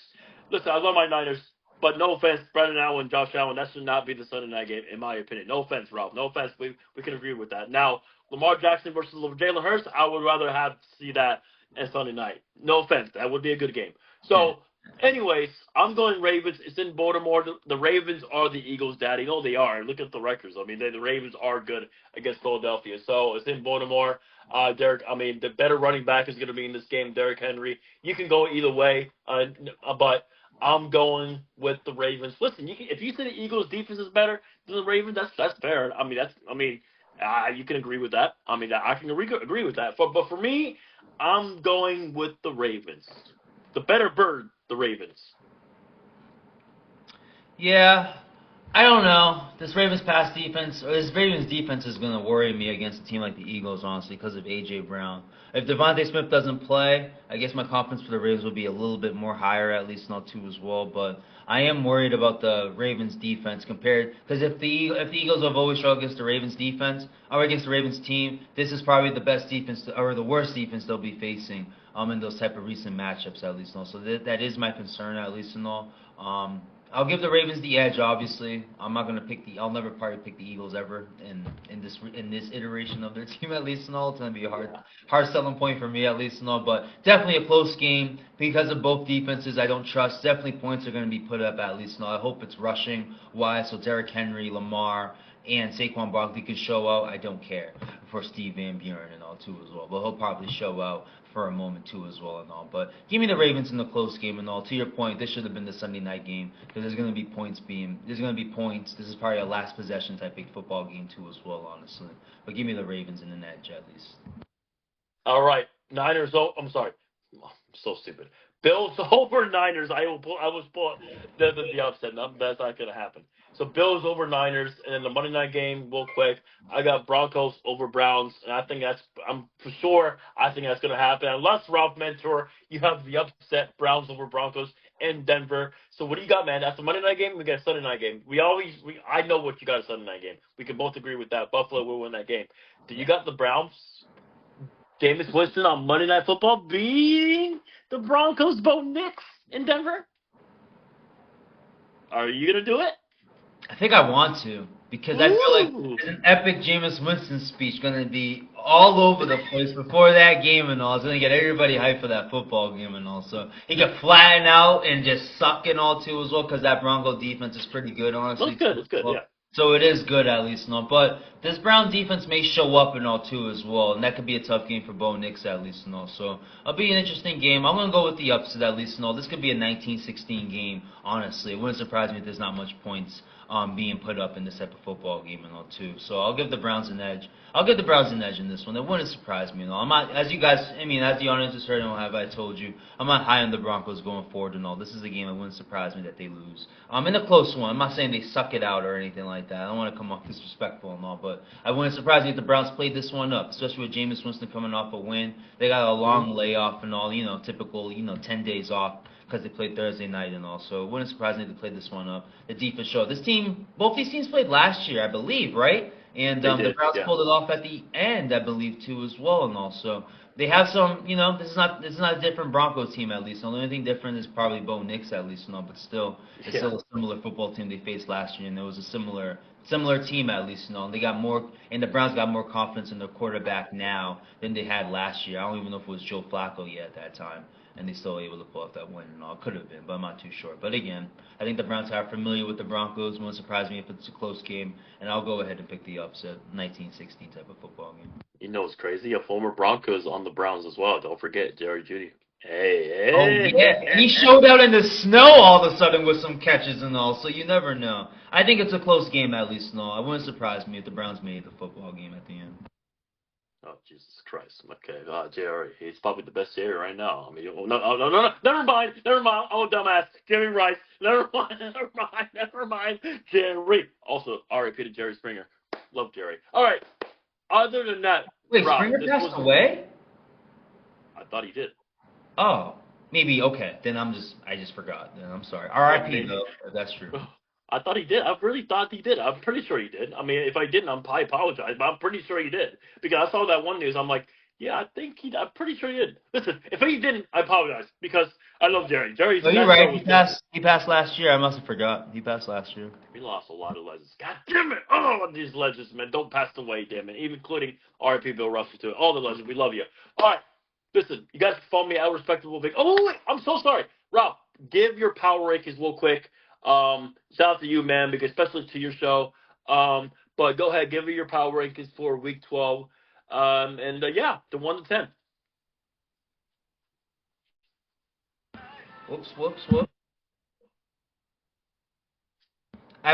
Listen, I love my Niners. But no offense, Brandon Allen, Josh Allen, that should not be the Sunday night game, in my opinion. No offense, Ralph. No offense. We can agree with that. Now, Lamar Jackson versus Jalen Hurts, I would rather see that on Sunday night. No offense. That would be a good game. So, anyways, I'm going Ravens. It's in Baltimore. The Ravens are the Eagles' daddy. No, they are. Look at the records. I mean, the Ravens are good against Philadelphia. So, it's in Baltimore. The better running back is going to be in this game, Derrick Henry. You can go either way, but I'm going with the Ravens. Listen, if you say the Eagles' defense is better than the Ravens, that's fair. You can agree with that. I can agree with that. But for me, I'm going with the Ravens. The better bird, the Ravens. Yeah, I don't know. This Ravens pass defense, or this Ravens defense is going to worry me against a team like the Eagles, honestly, because of A.J. Brown. If Devontae Smith doesn't play, I guess my confidence for the Ravens will be a little bit more higher, at least not too as well. But I am worried about the Ravens defense compared, because if the Eagles have always struggled against the Ravens defense, or against the Ravens team, this is probably the best defense, or the worst defense they'll be facing in those type of recent matchups, at least. So that is my concern, at least in all. I'll give the Ravens the edge. Obviously, I'm not gonna pick the. I'll never probably pick the Eagles ever in this iteration of their team, at least and all. It's gonna be a hard selling point for me, at least and all. But definitely a close game because of both defenses. I don't trust. Definitely points are gonna be put up, at least and all. I hope it's rushing wise, so Derrick Henry, Lamar, and Saquon Barkley could show out. I don't care for Steve Van Buren and all too as well, but he'll probably show out for a moment too as well and all. But give me the Ravens in the close game and all. To your point, this should have been the Sunday night game because there's going to be points. This is probably a last possession type of football game too as well, honestly. But give me the Ravens in the edge at least. All right, Niners. Oh, I'm sorry. I'm so stupid. Bills over Niners. I was pull the upset. That's not gonna happen. So Bills over Niners, and then the Monday night game, real quick. I got Broncos over Browns, and I'm for sure. I think that's gonna happen unless Ralph Mentor, you have the upset Browns over Broncos in Denver. So what do you got, man? That's the Monday night game. We got a Sunday night game. I know what you got a Sunday night game. We can both agree with that. Buffalo will win that game. Do you got the Browns? Jameis Winston on Monday Night Football beating the Broncos Bo Nix in Denver? Are you going to do it? I think I want to because I feel like there's an epic Jameis Winston speech going to be all over the place before that game and all. It's going to get everybody hyped for that football game and all. So he can flatten out and just suck and all too as well because that Bronco defense is pretty good, honestly. It's good, yeah. So it is good at least, no. But this Brown defense may show up and all too as well, and that could be a tough game for Bo Nix at least, no. So it'll be an interesting game. I'm gonna go with the upset at least, no. This could be a 19-16 game, honestly. It wouldn't surprise me if there's not much points being put up in this type of football game and all too. So I'll give the Browns an edge. I'll give the Browns an edge in this one. It wouldn't surprise me, no. I'm not, as you guys, I mean, as the audience has heard, I told you, I'm not high on the Broncos going forward and all. This is a game that wouldn't surprise me that they lose. In a close one. I'm not saying they suck it out or anything like that. I don't want to come off disrespectful and all, but I wouldn't surprise me if the Browns played this one up, especially with Jameis Winston coming off a win. They got a long layoff and all, typical, 10 days off because they played Thursday night and all. So it wouldn't surprise me if they played this one up. The defense showed. Both these teams played last year, I believe, right? And the Browns pulled it off at the end, I believe, too, as well. And also, they have some, this is not a different Broncos team, at least. The only thing different is probably Bo Nix, at least, but still, it's still a similar football team they faced last year, and it was a similar team, at least, and they got more, and the Browns got more confidence in their quarterback now than they had last year. I don't even know if it was Joe Flacco yet at that time, and they still were able to pull off that win and all. It could have been, but I'm not too sure. But again, I think the Browns are familiar with the Broncos. It won't surprise me if it's a close game, and I'll go ahead and pick the upset, 19-16 type of football game. You know, it's crazy. A former Broncos on the Browns as well. Don't forget Jerry Jeudy. Hey. Oh, yeah. He showed out in the snow all of a sudden with some catches and all, so you never know. I think it's a close game at least, no. It wouldn't surprise me if the Browns made the football game at the end. Oh, Jesus Christ. Okay, Jerry. He's probably the best Jerry right now. I mean, no. Never mind. Oh, dumbass. Jerry Rice. Never mind. Jerry. Also, R.I.P. to Jerry Springer. Love Jerry. All right. Other than that, wait, Rob, Springer passed away? I thought he did. Oh, maybe. Okay, then I just forgot. Then I'm sorry. R.I.P. though. That's true. I thought he did. I really thought he did. I'm pretty sure he did. I mean, if I didn't, I apologize, but I'm pretty sure he did because I saw that one news. I'm like, yeah, I'm pretty sure he did. Listen, if he didn't, I apologize because I love Jerry. Jerry's. Oh, you're right. He passed last year. I must have forgot. He passed last year. We lost a lot of legends. God damn it! Oh, these legends, man, don't pass away, damn it. Even including R.I.P. Bill Russell too. All the legends, we love you. All right, listen, you guys can follow me at Respectable Vic. Oh wait, I'm so sorry, Rob. Give your power rankings real quick. Shout out to you, man, because especially to your show. But go ahead, give me your power rankings for Week 12. The 1 to 10. Whoops.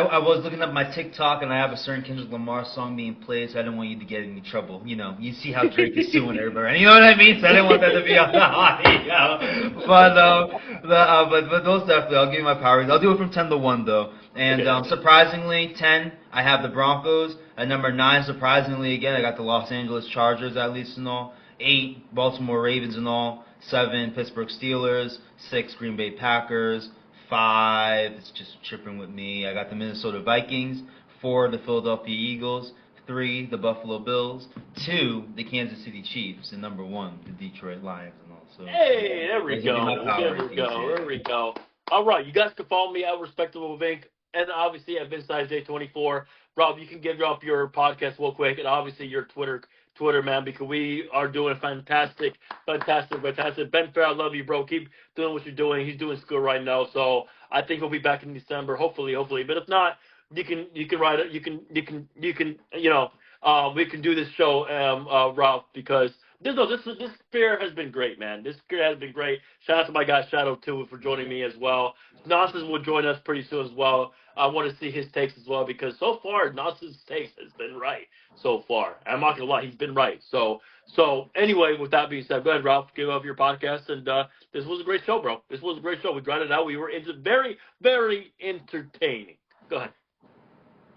I was looking up my TikTok, and I have a certain Kendrick Lamar song being played, so I didn't want you to get in any trouble. You know, you see how Drake is suing everybody, you know what I mean? So I didn't want that to be on the audio. But those definitely, I'll give you my power rankings. I'll do it from 10 to 1 though. And surprisingly, 10, I have the Broncos. At number 9, surprisingly, again, I got the Los Angeles Chargers at least and all. 8, Baltimore Ravens and all. 7, Pittsburgh Steelers. 6, Green Bay Packers. 5, it's just tripping with me. I got the Minnesota Vikings. 4, the Philadelphia Eagles. 3, the Buffalo Bills. 2, the Kansas City Chiefs. And number 1, the Detroit Lions and all. So, hey, there we those will be my go. power There we rankings, go. yeah. There we go. All right, you guys can follow me at Respectable Inc. And obviously at VinceSize24. Rob, you can give up your podcast real quick, and obviously your Twitter, man, because we are doing fantastic. Ben Fair, I love you, bro. Keep doing what you're doing. He's doing school right now, so I think he'll be back in December, hopefully. But if not, you can write it. You can we can do this show, Ralph, because this fair has been great, man. This fair has been great. Shout out to my guy Shadow too for joining me as well. Nonsense will join us pretty soon as well. I want to see his takes as well because so far Nonsense's takes has been right so far. I'm not gonna lie, he's been right. So anyway, with that being said, go ahead, Ralph, give up your podcast, and this was a great show, bro. This was a great show. We grinded it out. We were very, very entertaining. Go ahead.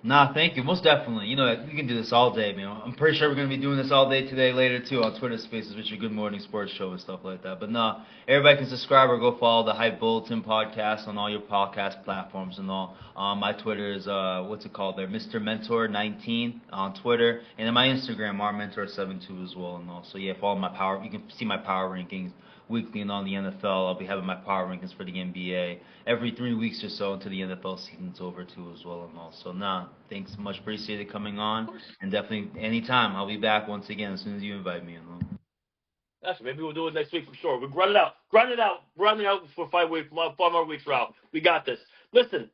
Nah, thank you. Most definitely. You know, we can do this all day, man. I'm pretty sure we're going to be doing this all day today, later, too, on Twitter Spaces, with your Good Morning Sports Show and stuff like that. But nah, everybody can subscribe or go follow the HYPE Bulletin podcast on all your podcast platforms and all. My Twitter is, what's it called there? Mr. Mentor 19 on Twitter. And then my Instagram, rmentor72 as well and all. So yeah, follow my power. You can see my power rankings weekly and on the NFL. I'll be having my power rankings for the NBA every 3 weeks or so until the NFL season's over too as well and all. So nah, thanks so much. Appreciate it coming on, and definitely anytime I'll be back once again as soon as you invite me. And all. Actually, maybe we'll do it next week for sure. We'll grind it out for 5 more weeks, Ralph. We got this. Listen,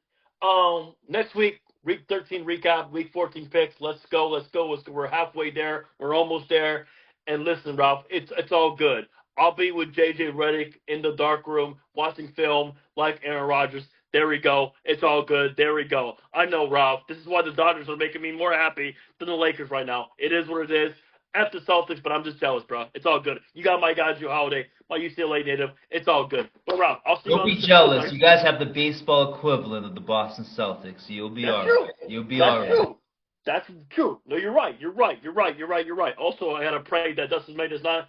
next week, week 13 recap, week 14 picks. Let's go. We're halfway there. We're almost there. And listen, Ralph, it's all good. I'll be with JJ Redick in the dark room watching film like Aaron Rodgers. There we go. It's all good. There we go. I know, Ralph. This is why the Dodgers are making me more happy than the Lakers right now. It is what it is. F the Celtics, but I'm just jealous, bro. It's all good. You got my guy, Drew Holiday, my UCLA native. It's all good. But, Ralph, I'll see you on the Don't be jealous. You guys have the baseball equivalent of the Boston Celtics. So you'll be all right. You'll be all right. That's true. No, you're right. Also, I gotta pray that Dustin May does not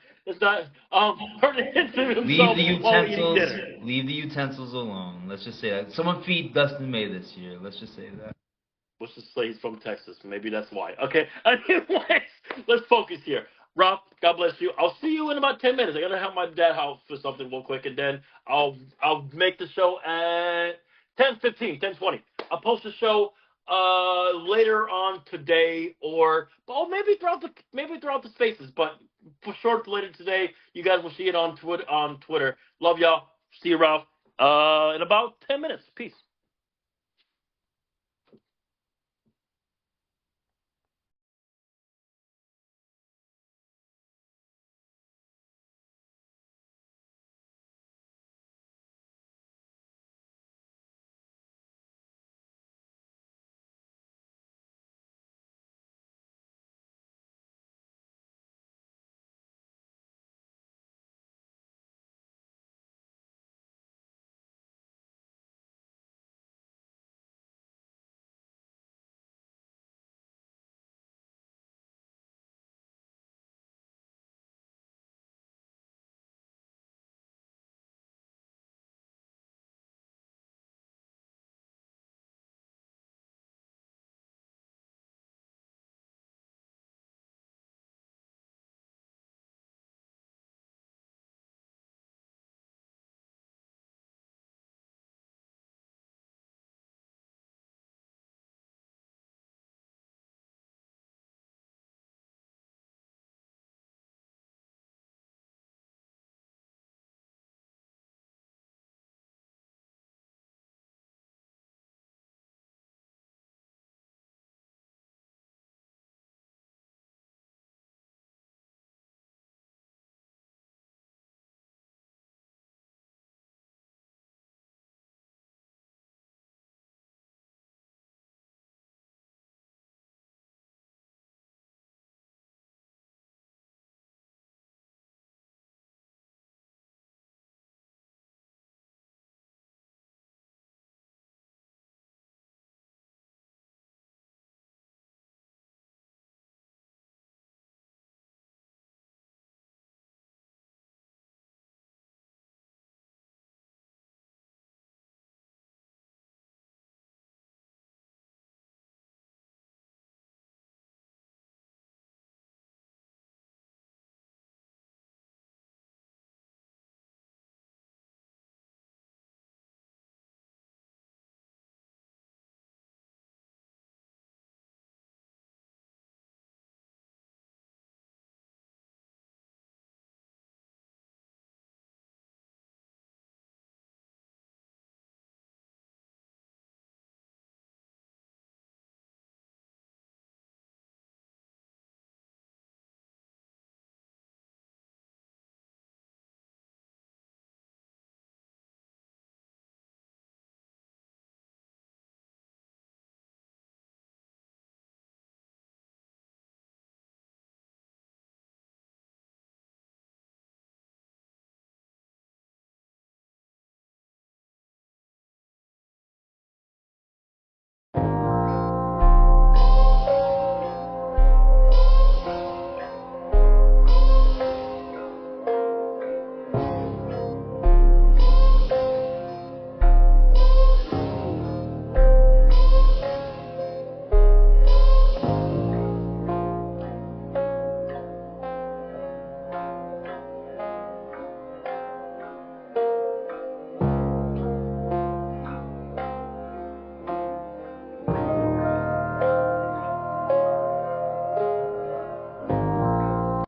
hurt himself Leave the utensils alone. Let's just say that. Someone feed Dustin May this year. Let's just say that. Let's just say he's from Texas. Maybe that's why. Okay. Anyways, let's focus here. Rob, God bless you. I'll see you in about 10 minutes. I gotta help my dad out for something real quick, and then I'll make the show at 10:15, 10:20. I'll post the show later on today, or maybe throughout the spaces, but for sure later today. You guys will see it on Twitter. Love y'all. See you, Ralph. In about 10 minutes. Peace.